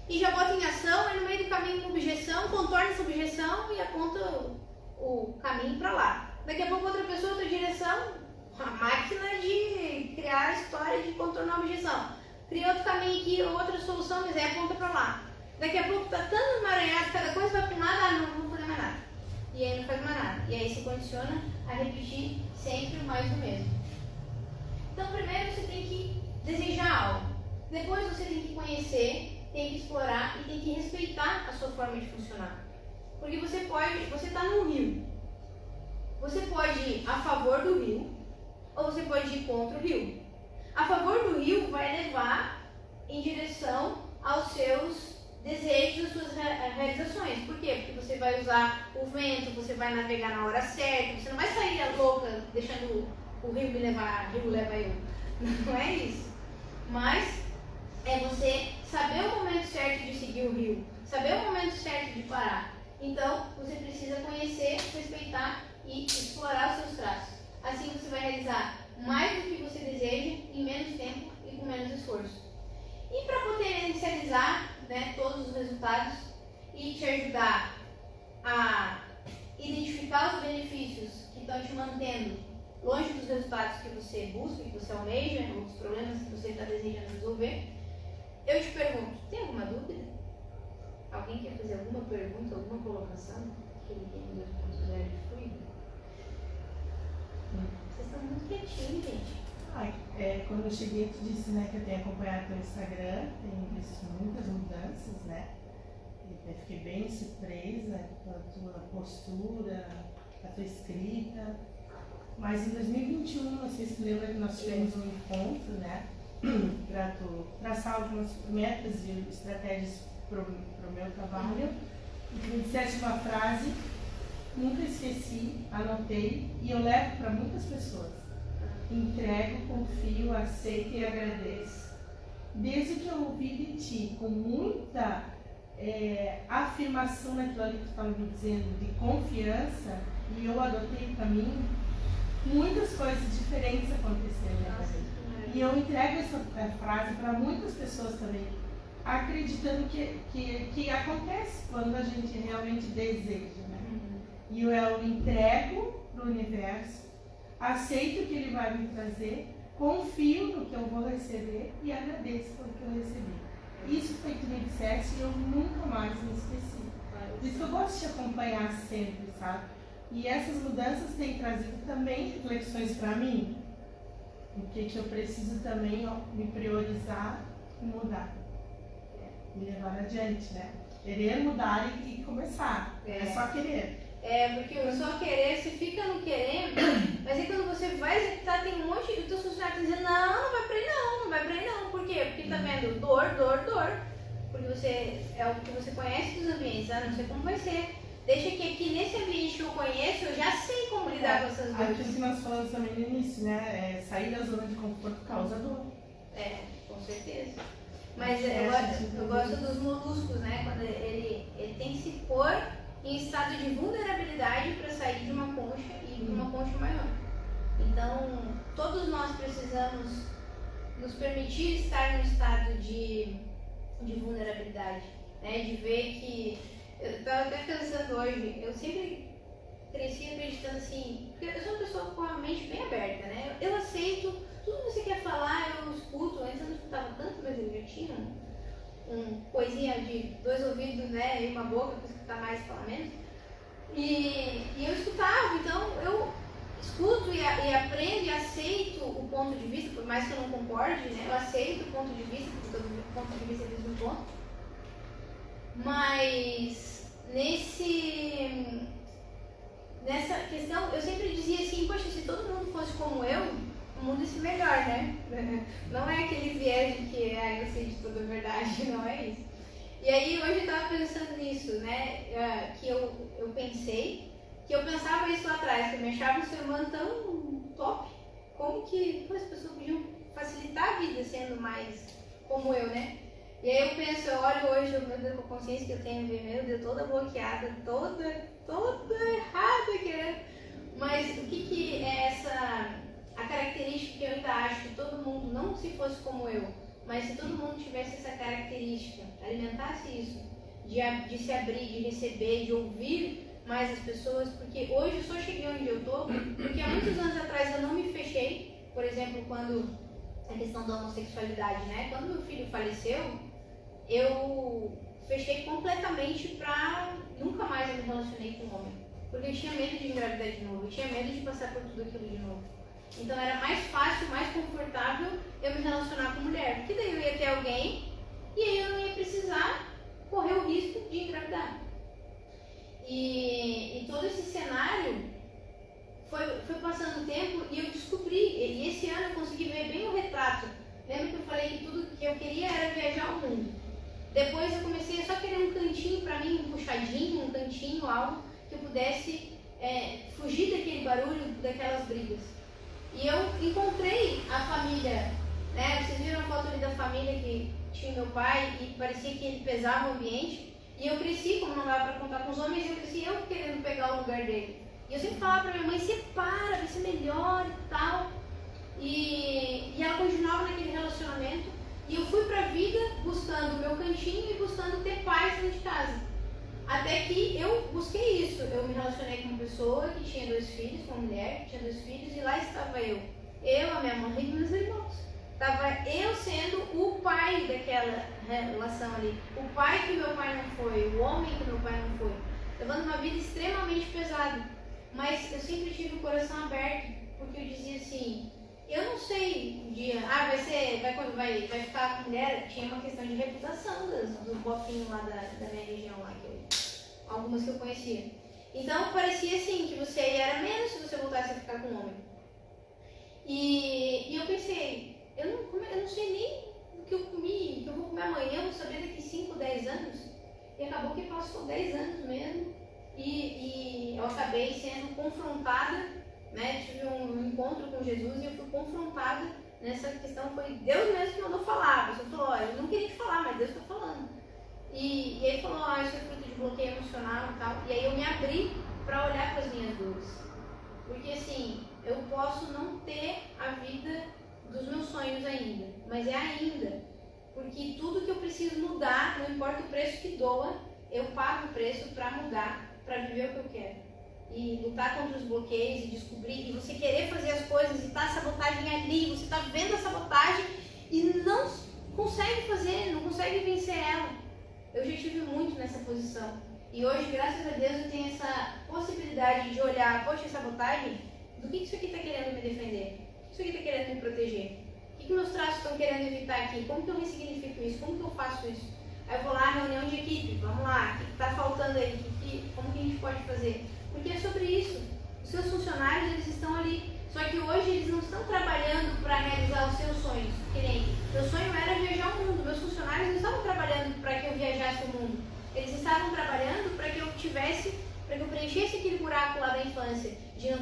e já bota em ação, e no meio do caminho uma objeção, contorna essa objeção e aponta o caminho para lá. Daqui a pouco outra pessoa, outra direção, a máquina de criar a história de contornar a objeção. Cria outro caminho aqui, outra solução, mas aí aponta para lá. Daqui a pouco está tão emaranhado, cada coisa vai para um lado, não vou fazer mais nada. E aí não faz mais nada. E aí se condiciona a repetir sempre mais do mesmo. Então primeiro você tem que desejar algo. Depois você tem que conhecer, tem que explorar e tem que respeitar a sua forma de funcionar. Porque você está num rio. Você pode ir a favor do rio ou você pode ir contra o rio. A favor do rio vai levar em direção aos seus desejos, às suas realizações. Por quê? Porque você vai usar o vento, você vai navegar na hora certa, você não vai sair louca deixando o rio me levar, o rio leva eu. Não é isso. Mas é você saber o momento certo de seguir o rio, saber o momento certo de parar. Então, você precisa conhecer, respeitar e explorar os seus traços. Assim você vai realizar mais do que você deseja em menos tempo e com menos esforço. E para potencializar, né, todos os resultados e te ajudar a identificar os benefícios que estão te mantendo longe dos resultados que você busca, que você almeja, os problemas que você está desejando resolver, eu te pergunto, tem alguma dúvida? Alguém quer fazer alguma pergunta, alguma colocação? Que ele tem 2.0 de fluido? Vocês estão muito quietinhos, gente. Quando eu cheguei, tu disse, né, que eu tenho acompanhado teu Instagram, tenho visto muitas mudanças, né? E fiquei bem surpresa com a tua postura, a tua escrita. Mas em 2021, não sei se tu lembra que nós tivemos um encontro, né? Para tu traçar algumas metas e estratégias para o meu trabalho. E tu me disseste uma frase, nunca esqueci, anotei e eu levo para muitas pessoas. Entrego, confio, aceito e agradeço. Desde que eu ouvi de ti com muita afirmação naquilo ali que tu estava me dizendo, de confiança, e eu adotei o caminho, muitas coisas diferentes aconteceram na minha vida. E eu entrego essa frase para muitas pessoas também, acreditando que acontece quando a gente realmente deseja, né? E eu entrego para o universo, aceito o que ele vai me trazer, confio no que eu vou receber e agradeço pelo que eu recebi. Isso foi o que me disseste e eu nunca mais me esqueci. Por isso que eu gosto de acompanhar sempre, sabe? E essas mudanças têm trazido também reflexões para mim. O que eu preciso também me priorizar e mudar. Me levar adiante, né? Querer mudar e começar. É só querer. Porque o só querer, você fica no querendo, mas aí quando você vai executar, tem um monte de teus funcionários dizendo, não vai pra aí não, não vai pra aí não. Por quê? Porque tá vendo dor. Porque você é o que você conhece dos ambientes, não sei como vai ser. Deixa que aqui nesse ambiente que eu conheço, eu já sei como lidar com essas dores. Aquilo que nós falamos também no início, né? Sair da zona de conforto causa dor. Com certeza. Mas eu gosto dos moluscos, né? Quando ele tem que se pôr em estado de vulnerabilidade para sair de uma concha e de uma concha maior. Então, todos nós precisamos nos permitir estar no estado de vulnerabilidade, né? De ver que... Eu estava até pensando hoje, eu sempre cresci acreditando assim, porque eu sou uma pessoa com a mente bem aberta, né? Eu aceito tudo que você quer falar, eu escuto. Antes eu não escutava tanto, mas eu já tinha um coisinha de 2 ouvidos, né? E uma boca para escutar mais e falar menos. E eu escutava, então eu escuto e aprendo e aceito o ponto de vista, por mais que eu não concorde, né? Eu aceito o ponto de vista, porque todo ponto de vista é o mesmo ponto. Mas nessa questão, eu sempre dizia assim, poxa, se todo mundo fosse como eu, o mundo ia ser melhor, né? Não é aquele viés de que eu sei de toda a verdade, não é isso. E aí hoje eu estava pensando nisso, né? Que eu pensava isso lá atrás, que eu me achava um ser humano tão top, como que as pessoas podiam facilitar a vida sendo mais como eu, né? E aí eu penso, eu olho hoje, meu Deus, com a consciência que eu tenho, meu Deus, toda bloqueada, toda errada, querendo. Mas o que é a característica que eu ainda acho que todo mundo, não se fosse como eu, mas se todo mundo tivesse essa característica, alimentasse isso, de se abrir, de receber, de ouvir mais as pessoas, porque hoje eu só cheguei onde eu tô, porque há muitos anos atrás eu não me fechei, por exemplo, quando a questão da homossexualidade, né? Quando meu filho faleceu, eu fechei completamente pra nunca mais eu me relacionei com um homem, porque eu tinha medo de engravidar de novo, eu tinha medo de passar por tudo aquilo de novo. Então era mais fácil, mais confortável eu me relacionar com mulher, porque daí eu ia ter alguém e aí eu não ia precisar correr o risco de engravidar. E todo esse cenário foi passando o tempo e eu descobri, e esse ano eu consegui ver bem o retrato. Lembra que eu falei que tudo que eu queria era viajar ao mundo? Depois eu comecei a só querer um cantinho pra mim, um puxadinho, um cantinho, algo que eu pudesse fugir daquele barulho, daquelas brigas. E eu encontrei a família, né? Vocês viram a foto ali da família que tinha meu pai e parecia que ele pesava o ambiente. E eu cresci, como não dava pra contar com os homens, eu cresci eu querendo pegar o lugar dele. E eu sempre falava pra minha mãe, separa, vai ser melhor e tal. E ela continuava naquele relacionamento. E eu fui pra vida buscando o meu cantinho e buscando ter paz dentro de casa. Até que eu busquei isso. Eu me relacionei com uma pessoa que tinha 2 filhos, uma mulher que tinha 2 filhos, e lá estava eu, a minha mãe e meus irmãos. Estava eu sendo o pai daquela relação ali. O pai que meu pai não foi, o homem que meu pai não foi. Levando uma vida extremamente pesada. Mas eu sempre tive o coração aberto, porque eu dizia assim, eu não sei um dia, vai ficar com mulher. Tinha uma questão de reputação dos bofinhos lá da minha região, lá, algumas que eu conhecia. Então parecia assim, que você era menos se você voltasse a ficar com um homem. E eu pensei, eu não sei nem o que eu comi, o que eu vou comer amanhã, eu vou saber daqui 5, 10 anos. E acabou que passou 10 anos mesmo. E eu acabei sendo confrontada, né? Tive um encontro com Jesus e eu fui confrontada nessa questão. Foi Deus mesmo que mandou falar. A pessoa falou, olha, eu não queria te falar, mas Deus está falando. E aí falou, isso é fruto de bloqueio emocional e tal. E aí eu me abri para olhar para as minhas dores. Porque assim, eu posso não ter a vida dos meus sonhos ainda, mas é ainda. Porque tudo que eu preciso mudar, não importa o preço que doa, eu pago o preço para mudar, para viver o que eu quero. e lutar contra os bloqueios e descobrir, e você querer fazer as coisas e tá a sabotagem ali, você tá vendo a sabotagem e não consegue fazer, não consegue vencer ela. Eu já estive muito nessa posição. E hoje, graças a Deus, eu tenho essa possibilidade de olhar, poxa, a sabotagem, do que isso aqui está querendo me defender? O que isso aqui está querendo me proteger? O que meus traços estão querendo evitar aqui? Como que eu ressignifico isso? Como que eu faço isso? Aí eu vou lá, reunião de equipe, vamos lá, o que está faltando aí? Como que a gente pode fazer? Porque é sobre isso. Os seus funcionários, eles estão ali. Só que hoje eles não estão trabalhando para realizar os seus sonhos. Que nem, meu sonho era viajar o mundo. Meus funcionários não estavam trabalhando para que eu viajasse o mundo. Eles estavam trabalhando para que eu preenchesse aquele buraco lá da infância, de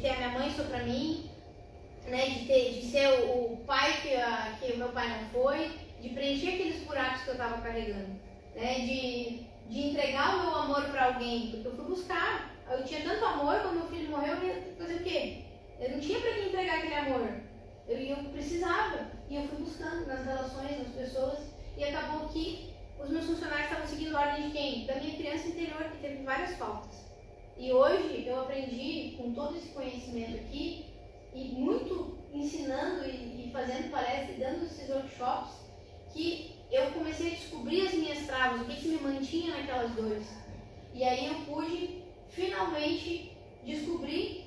ter a minha mãe só para mim, né, de ser o pai que o meu pai não foi, de preencher aqueles buracos que eu estava carregando, né, de entregar o meu amor para alguém, porque eu fui buscar. Eu tinha tanto amor, quando meu filho morreu, eu ia fazer o quê? Eu não tinha para quem entregar aquele amor. Eu precisava, e eu fui buscando nas relações, nas pessoas, e acabou que os meus funcionários estavam seguindo a ordem de quem? Da minha criança interior, que teve várias faltas. E hoje eu aprendi, com todo esse conhecimento aqui, e muito ensinando e fazendo palestras e dando esses workshops, que eu comecei a descobrir as minhas travas, o que me mantinha naquelas dores. E aí eu pude, finalmente, descobrir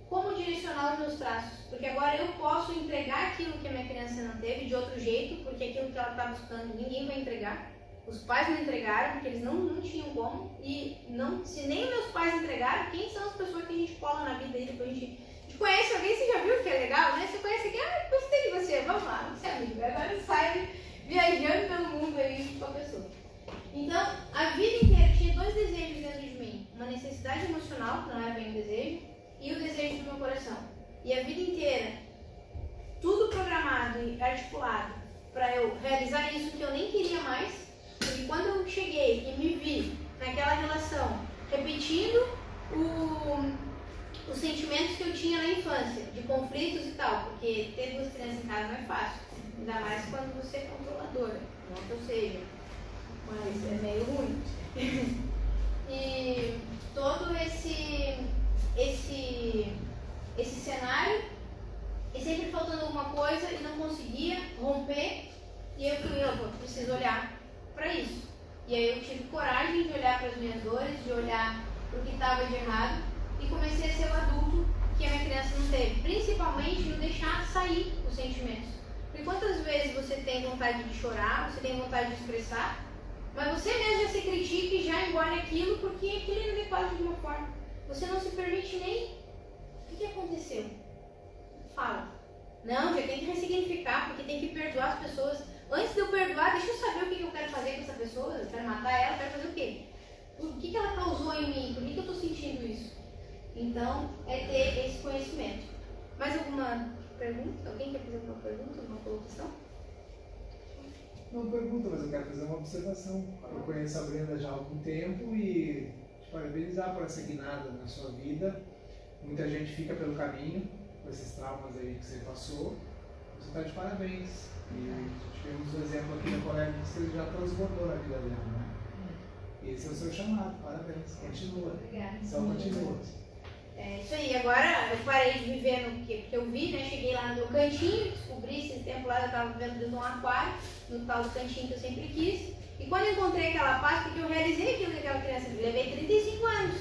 como direcionar os meus traços. Porque agora eu posso entregar aquilo que a minha criança não teve de outro jeito, porque aquilo que ela está buscando ninguém vai entregar. Os pais não entregaram, porque eles não tinham como. E não, se nem meus pais entregaram, quem são as pessoas que a gente cola na vida aí? Depois a gente conhece alguém, você já viu que é legal, né? Você conhece alguém, gostei de você, vamos lá, você é amigo. Agora sai viajando pelo mundo aí com a pessoa. Então, a vida inteira tinha dois desejos dentro de mim. Uma necessidade emocional, que não era bem um desejo, e o desejo do meu coração. E a vida inteira, tudo programado e articulado para eu realizar isso que eu nem queria mais. Porque quando eu cheguei e me vi naquela relação, repetindo os sentimentos que eu tinha na infância, de conflitos e tal, porque ter duas crianças em casa não é fácil, ainda mais quando você é controladora, não que eu seja, mas é meio ruim. E todo esse cenário, e sempre faltando alguma coisa e não conseguia romper, e eu falei, eu preciso olhar para isso. E aí eu tive coragem de olhar para as minhas dores, de olhar para o que estava de errado e comecei a ser o adulto que a minha criança não teve. Principalmente no deixar sair os sentimentos. Porque quantas vezes você tem vontade de chorar, você tem vontade de expressar, mas você mesmo já se critica e já engole aquilo porque aquilo é inadequado de uma forma. Você não se permite nem... O que aconteceu? Fala. Não, já tem que ressignificar, porque tem que perdoar as pessoas. Antes de eu perdoar, deixa eu saber o que eu quero fazer com essa pessoa. Eu quero matar ela, eu quero fazer o quê? O que ela causou em mim? Por que eu estou sentindo isso? Então, é ter esse conhecimento. Mais alguma pergunta? Alguém quer fazer alguma pergunta, alguma colocação? Não pergunta, mas eu quero fazer uma observação. Eu conheço a Brenda já há algum tempo e te parabenizar por essa guinada na sua vida. Muita gente fica pelo caminho com esses traumas aí que você passou. Você está de parabéns. E tivemos um exemplo aqui da colega que você já transbordou na vida dela, né? Esse é o seu chamado, parabéns. Continua. Obrigada. Só continua. É isso aí, agora eu parei de viver no que eu vi, né? Cheguei lá no meu cantinho, descobri esse tempo lá, eu estava vivendo dentro de um aquário, no tal do cantinho que eu sempre quis. E quando eu encontrei aquela paz, porque eu realizei aquilo que aquela criança me levei 35 anos,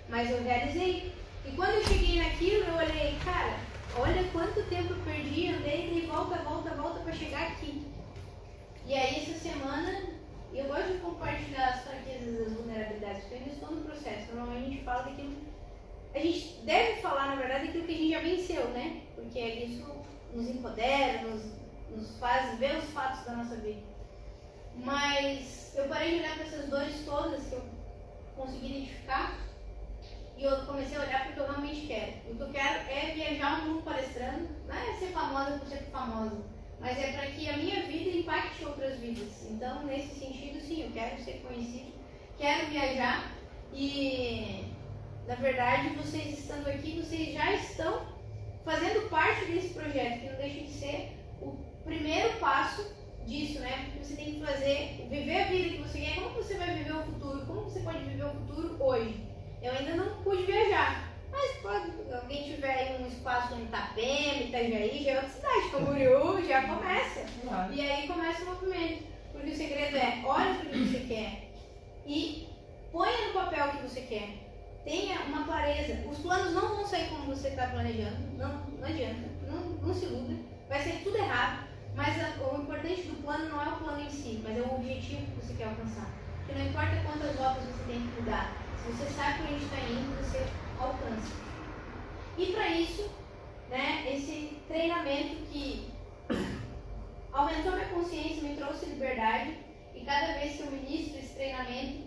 mas eu realizei. E quando eu cheguei naquilo, eu olhei, cara, olha quanto tempo eu perdi, andei, dei volta para chegar aqui. E aí essa semana, eu gosto de compartilhar as fraquezas, as vulnerabilidades, porque eu ainda estou no processo. Normalmente a gente fala daquilo, a gente deve falar, na verdade, daquilo que a gente já venceu, né? Porque isso nos empodera, nos faz ver os fatos da nossa vida. Mas eu parei de olhar para essas dores todas que eu consegui identificar e eu comecei a olhar para o que eu realmente quero. O que eu quero é viajar o mundo palestrando, não é ser famosa por ser famosa, mas é para que a minha vida impacte outras vidas. Então, nesse sentido, sim, eu quero ser conhecida, quero viajar e, na verdade, vocês estando aqui, vocês já estão fazendo parte desse projeto, que não deixa de ser o primeiro passo disso, né? Porque você tem que fazer, viver a vida que você quer. Como você vai viver o futuro? Como você pode viver o futuro hoje? Eu ainda não pude viajar. Mas pode, alguém tiver aí um espaço em Itapema, Itajaí, já é outra cidade, Camboriú, já começa. Claro. E aí começa o movimento. Porque o segredo é, olha para o que você quer e ponha no papel o que você quer. Tenha uma clareza. Os planos não vão sair como você está planejando. Não adianta. Não se iluda. Vai ser tudo errado. Mas o importante do plano não é o plano em si, mas é o objetivo que você quer alcançar. Porque não importa quantas voltas você tem que mudar. Se você sabe para onde está indo, você alcança. E para isso, né, esse treinamento que aumentou minha consciência, me trouxe liberdade. E cada vez que eu ministro esse treinamento,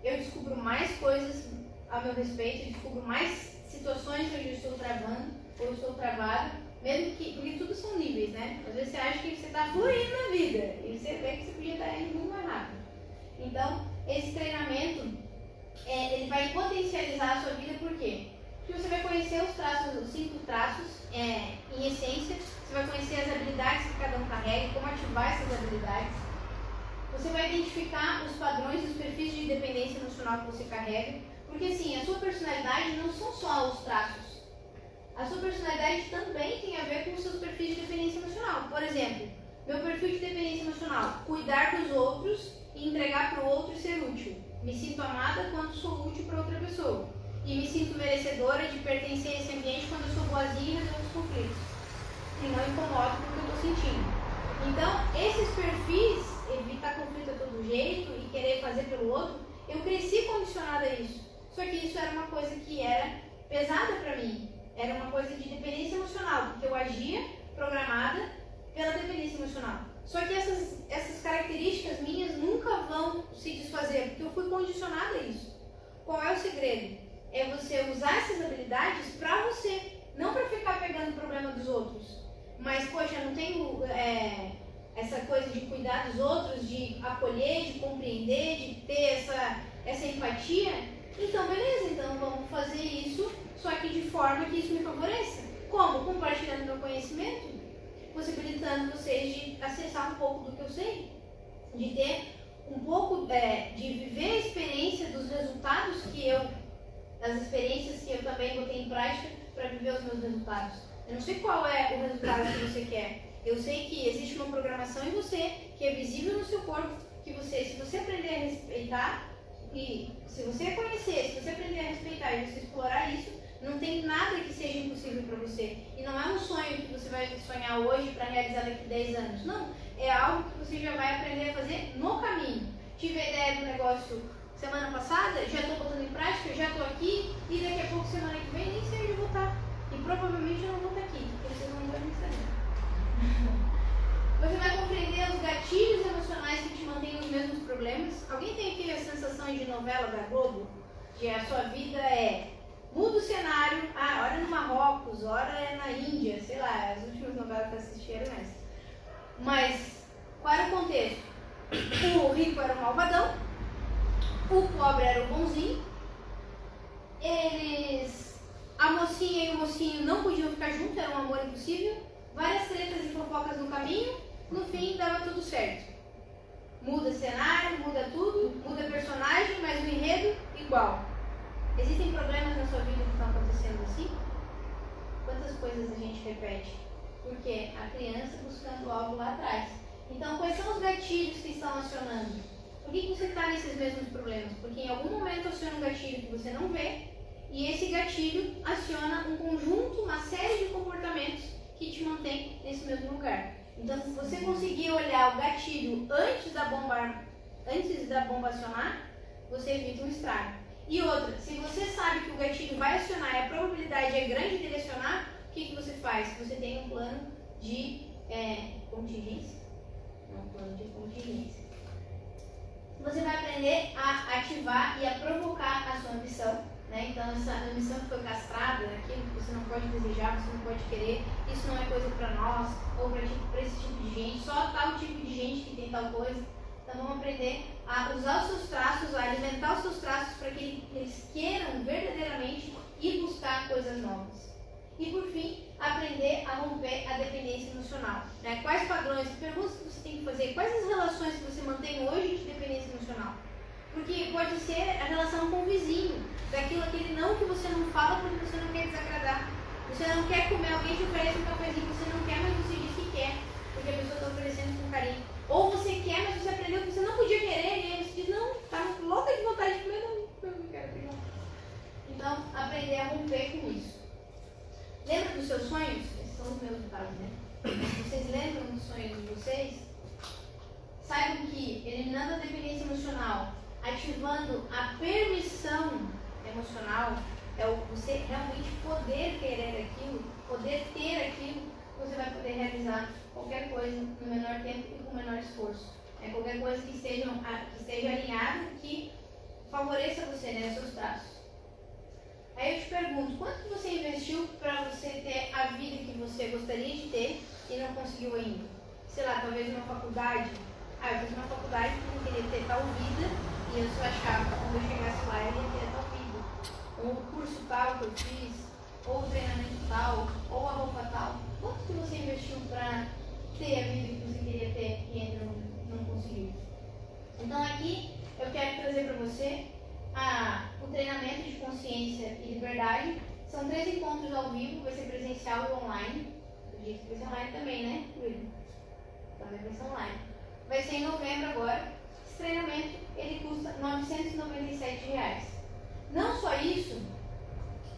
eu descubro mais coisas a meu respeito, eu descubro mais situações onde eu estou travando ou estou travada. Mesmo que, porque tudo são níveis, né? Às vezes você acha que você está fluindo na vida e você vê que você podia estar indo muito mais rápido. Então, esse treinamento, ele vai potencializar a sua vida, por quê? Porque você vai conhecer os traços, os 5 traços, em essência, você vai conhecer as habilidades que cada um carrega, como ativar essas habilidades. Você vai identificar os padrões e os perfis de dependência emocional que você carrega, porque assim, a sua personalidade não são só os traços. A sua personalidade também tem a ver com os seus perfis de dependência emocional. Por exemplo, meu perfil de dependência emocional, cuidar dos outros e entregar para o outro e ser útil. Me sinto amada quando sou útil para outra pessoa. E me sinto merecedora de pertencer a esse ambiente quando eu sou boazinha e resolvo os conflitos. E não incomodo com o que eu estou sentindo. Então, esses perfis, evitar conflito a todo jeito e querer fazer pelo outro, eu cresci condicionada a isso. Só que isso era uma coisa que era pesada para mim. Era uma coisa de dependência emocional, porque eu agia programada pela dependência emocional. Só que essas características minhas nunca vão se desfazer, porque eu fui condicionada a isso. Qual é o segredo? É você usar essas habilidades para você, não para ficar pegando o problema dos outros. Mas, poxa, eu não tenho essa coisa de cuidar dos outros, de acolher, de compreender, de ter essa empatia. Então, beleza, então vamos fazer isso, só que de forma que isso me favoreça. Como? Compartilhando meu conhecimento, possibilitando vocês de acessar um pouco do que eu sei, de ter um pouco, de viver a experiência dos resultados das experiências que eu também botei em prática para viver os meus resultados. Eu não sei qual é o resultado que você quer. Eu sei que existe uma programação em você, que é visível no seu corpo, que se você aprender a respeitar, e se você conhecer, se você aprender a respeitar e você explorar isso, não tem nada que seja impossível para você. E não é um sonho que você vai sonhar hoje para realizar daqui a 10 anos. Não, é algo que você já vai aprender a fazer no caminho. Tive a ideia do negócio semana passada, já estou botando em prática, já estou aqui e daqui a pouco, semana que vem, nem sei onde eu vou estar. E provavelmente eu não vou estar aqui, porque vocês não vão me saber. Você vai compreender os gatilhos emocionais que te mantêm nos mesmos problemas. Alguém tem aqui a sensação de novela da Globo? Que a sua vida muda o cenário, ora no Marrocos, ora é na Índia, sei lá, as últimas novelas que eu assisti eram essas. Mas qual era o contexto? O rico era o malvadão, o pobre era o bonzinho, a mocinha e o mocinho não podiam ficar juntos, era um amor impossível, várias tretas e fofocas no caminho, no fim dava tudo certo. Muda cenário, muda tudo, muda personagem, mas o enredo igual. Existem problemas na sua vida que estão acontecendo assim? Quantas coisas a gente repete? Porque a criança buscando algo lá atrás. Então, quais são os gatilhos que estão acionando? Por que você está nesses mesmos problemas? Porque em algum momento aciona um gatilho que você não vê, e esse gatilho aciona um conjunto, uma série de comportamentos que te mantém nesse mesmo lugar. Então, se você conseguir olhar o gatilho antes da bomba acionar, você evita um estrago. E outra, se você sabe que o gatilho vai acionar e a probabilidade é grande dele acionar, o que você faz? Você tem um plano de contingência? Não, um plano de contingência. Você vai aprender a ativar e a provocar a sua ambição. Né? Então, essa ambição que foi castrada, aquilo que você não pode desejar, você não pode querer, isso não é coisa para nós, ou para esse tipo de gente, só tal tipo de gente que tem tal coisa. Então, vamos aprender a usar os seus traços, a alimentar os seus traços para que eles queiram verdadeiramente ir buscar coisas novas. E, por fim, aprender a romper a dependência emocional. Né? Quais padrões, perguntas que você tem que fazer, quais as relações que você mantém hoje de dependência emocional? Porque pode ser a relação com o vizinho. daquilo, aquele não que você não fala porque você não quer desagradar. Você não quer comer, alguém te oferece um cafezinho que você não quer, mas você diz que quer, porque a pessoa está oferecendo com carinho. Ou você quer, mas você aprendeu que você não podia querer, e aí você diz, não, tá louca de vontade de comer, não quero pegar. Então, aprender a romper com isso. Lembra dos seus sonhos? Esses são os meus casos, né? Vocês lembram dos sonhos de vocês? Saibam que eliminando a dependência emocional, ativando a permissão emocional, é o você realmente poder querer aquilo, poder ter aquilo, você vai poder realizar qualquer coisa no menor tempo e com menor esforço. Qualquer coisa que esteja alinhada, que favoreça você, né, seus traços. Aí eu te pergunto, quanto que você investiu para você ter a vida que você gostaria de ter e não conseguiu ainda? Sei lá, talvez uma faculdade. Eu fiz uma faculdade porque eu queria ter tal vida e eu só achava que quando eu chegasse lá eu ia ter tal vida. Ou o curso tal que eu fiz, ou o treinamento tal, ou a roupa tal. Quanto que você investiu para ter a vida que você queria ter e ainda não conseguiu? Então aqui eu quero trazer para você o treinamento de consciência e liberdade. São 3 encontros ao vivo, vai ser presencial e online. Eu disse que vai ser online também, né, William? Também vai ser online. Vai ser em novembro agora. Esse treinamento ele custa R$ 997. Não só isso,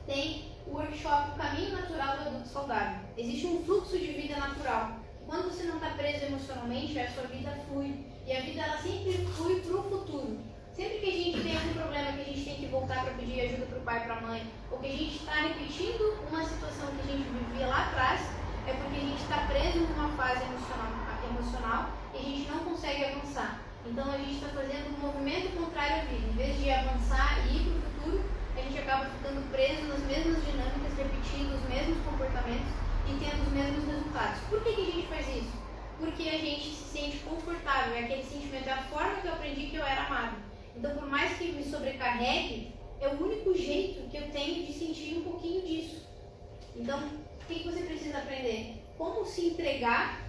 tem o workshop O Caminho Natural do Adulto Saudável. Existe um fluxo de vida natural. Quando você não está preso emocionalmente, a sua vida flui. E a vida ela sempre flui para o futuro. Sempre que a gente tem algum problema que a gente tem que voltar para pedir ajuda para o pai e para a mãe, ou que a gente está repetindo uma situação que a gente vivia lá atrás, é porque a gente está preso numa fase emocional e a gente não consegue avançar. Então a gente está fazendo um movimento contrário à vida. Em vez de avançar e ir para o futuro, a gente acaba ficando preso nas mesmas dinâmicas, repetindo os mesmos comportamentos e tendo os mesmos resultados. Por que a gente faz isso? Porque a gente se sente confortável, é aquele sentimento, é a forma que eu aprendi que eu era amado. Então, por mais que me sobrecarregue, é o único jeito que eu tenho de sentir um pouquinho disso. Então, o que você precisa aprender? Como se entregar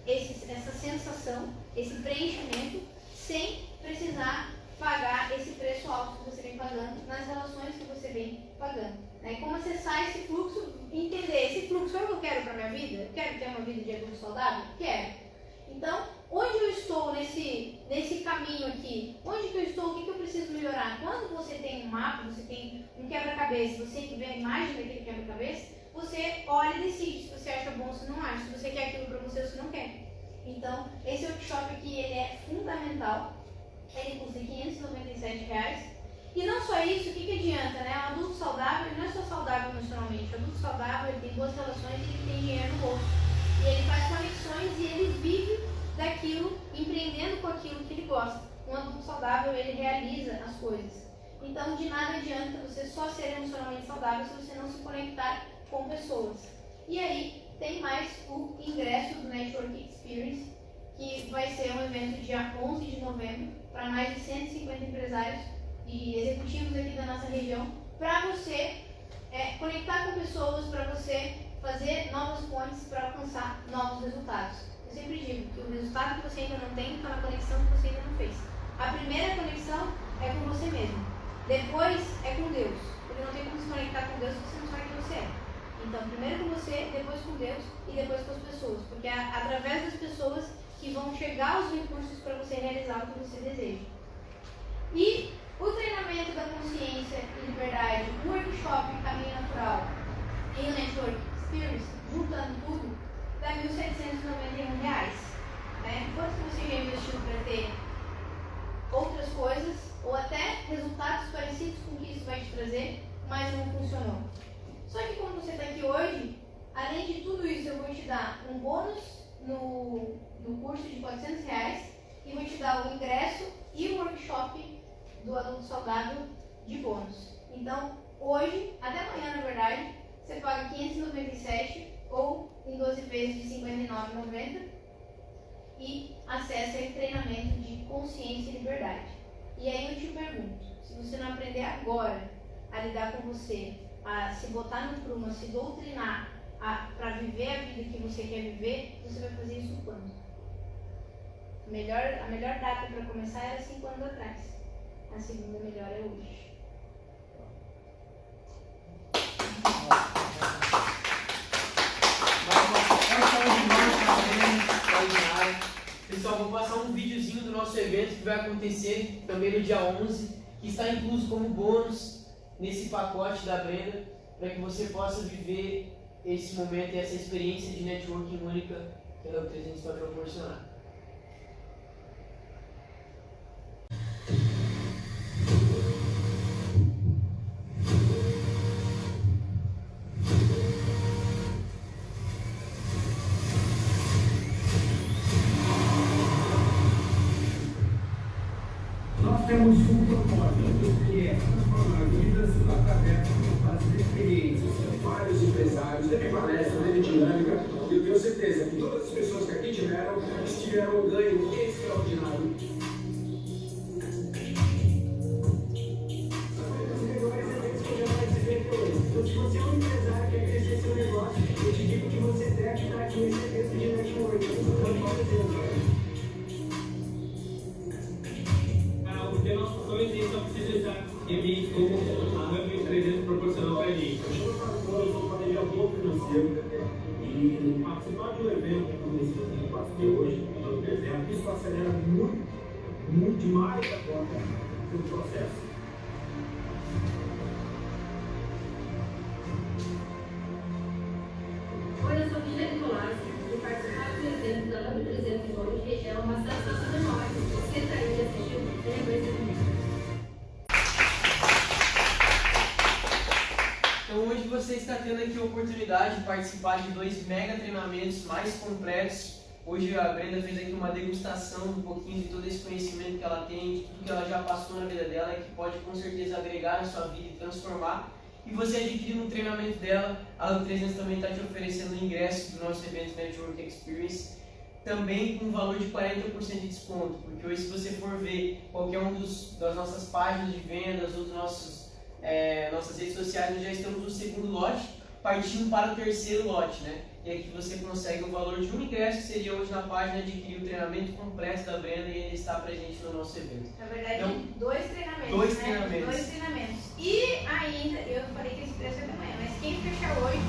essa sensação, esse preenchimento, sem precisar pagar esse preço alto que você vem pagando nas relações que você vem pagando. Né? Como acessar esse fluxo, entender esse fluxo é o que eu quero para a minha vida? Eu quero ter uma vida de adulto saudável? Quero. Então, onde eu estou nesse caminho aqui? Onde que eu estou? O que eu preciso melhorar? Quando você tem um mapa, você tem um quebra-cabeça, você vê a imagem daquele quebra-cabeça, você olha e decide se você acha bom ou se não acha, se você quer aquilo para você ou se não quer. Então, esse workshop aqui ele é fundamental. Ele custa R$ 597. E não só isso, o que adianta, né? Um adulto saudável, ele não é só saudável emocionalmente. O adulto saudável, ele tem boas relações e ele tem dinheiro no bolso. E ele faz conexões e ele vive daquilo, empreendendo com aquilo que ele gosta. Um adulto saudável, ele realiza as coisas. Então, de nada adianta você só ser emocionalmente saudável se você não se conectar com pessoas. E aí, tem mais o ingresso do Network Experience, que vai ser um evento dia 11 de novembro, para mais de 150 empresários e executivos aqui da nossa região, para você conectar com pessoas, para você fazer novas pontes para alcançar novos resultados. Eu sempre digo que o resultado que você ainda não tem está na conexão que você ainda não fez. A primeira conexão é com você mesmo. Depois é com Deus. Porque não tem como se conectar com Deus se você não sabe quem você é. Então, primeiro com você, depois com Deus e depois com as pessoas. Porque é através das pessoas que vão chegar os recursos para você realizar o que você deseja. E o treinamento da consciência e liberdade, o workshop Caminho Natural e o Network Experience, juntando tudo, dá R$ 1.791. Né? Quanto você já investiu para ter outras coisas, ou até resultados parecidos com o que isso vai te trazer, mas não funcionou. Só que como você está aqui hoje, além de tudo isso, eu vou te dar um bônus no curso de R$ 400 e vou te dar o ingresso e o workshop do adulto saudável de bônus. Então, hoje, até amanhã na verdade, você paga R$ 597 ou em 12 vezes de R$ 59,90 e acessa o treinamento de consciência e liberdade. E aí eu te pergunto, se você não aprender agora a lidar com você, a se botar no prumo, a se doutrinar para viver a vida que você quer viver, você vai fazer isso quando? A melhor data para começar era 5 anos atrás. A segunda melhor é hoje. nosso evento que vai acontecer também no dia 11, que está incluso como bônus nesse pacote da Brenda, para que você possa viver esse momento e essa experiência de networking única que a Hub 300 vai proporcionar. Nós temos um propósito, que é transformar vidas através das experiências. Vários empresários, teve palestra, teve dinâmica, e eu tenho certeza que todas as pessoas que aqui tiveram um ganho extraordinário. Se você é um empresário que quer crescer seu negócio, eu te digo que você deve estar aqui nesse evento de networking. Porque nossos sonhos e só precisa estar em ambientes como a Hub 300 proporcionou para a gente. Eu chamo para todos um planejador financeiro e participar de um evento como esse que a gente participou hoje, isso acelera muito demais a conta do processo. Olha, eu sou Michele Colassi e participar do evento da Hub 300 hoje é uma satisfação enorme. Você está aí assistindo, lembra esse evento. Então hoje você está tendo aqui a oportunidade de participar de 2 mega treinamentos mais completos. Hoje a Brenda fez aqui uma degustação um pouquinho de todo esse conhecimento que ela tem, de tudo que ela já passou na vida dela e que pode com certeza agregar na sua vida e transformar. E você adquirindo um treinamento dela, a Hub 300 também está te oferecendo o ingresso do nosso evento Network Experience, também com um valor de 40% de desconto, porque hoje se você for ver qualquer das nossas páginas de vendas ou dos nossas redes sociais, nós já estamos no segundo lote, partindo para o terceiro lote, né? E aqui você consegue o valor de um ingresso, que seria hoje na página adquirir o treinamento completo da Brenda e ele está presente no nosso evento. Na verdade, Então, 2 treinamentos. 2 né? treinamentos. 2 treinamentos. E ainda, eu falei que esse preço é de manhã, mas quem fechar hoje,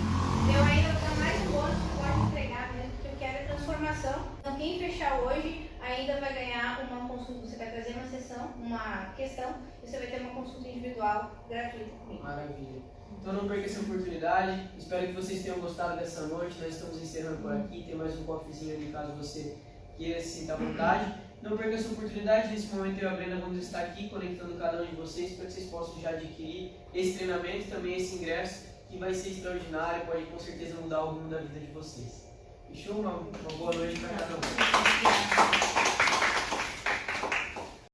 eu ainda vou dar mais um bônus que pode entregar mesmo, porque eu quero a transformação. Então, quem fechar hoje ainda vai ganhar uma consulta. Você vai trazer uma sessão, uma questão, e você vai ter uma consulta individual gratuita comigo. Maravilha. Então não perca essa oportunidade. Espero que vocês tenham gostado dessa noite. Nós estamos encerrando por aqui. Tem mais um cofezinho ali caso você queira se sinta à vontade. Não perca essa oportunidade. Nesse momento eu e a Brenda vamos estar aqui conectando cada um de vocês para que vocês possam já adquirir esse treinamento e também esse ingresso que vai ser extraordinário e pode com certeza mudar o rumo da vida de vocês. Fechou? Uma boa noite para cada um.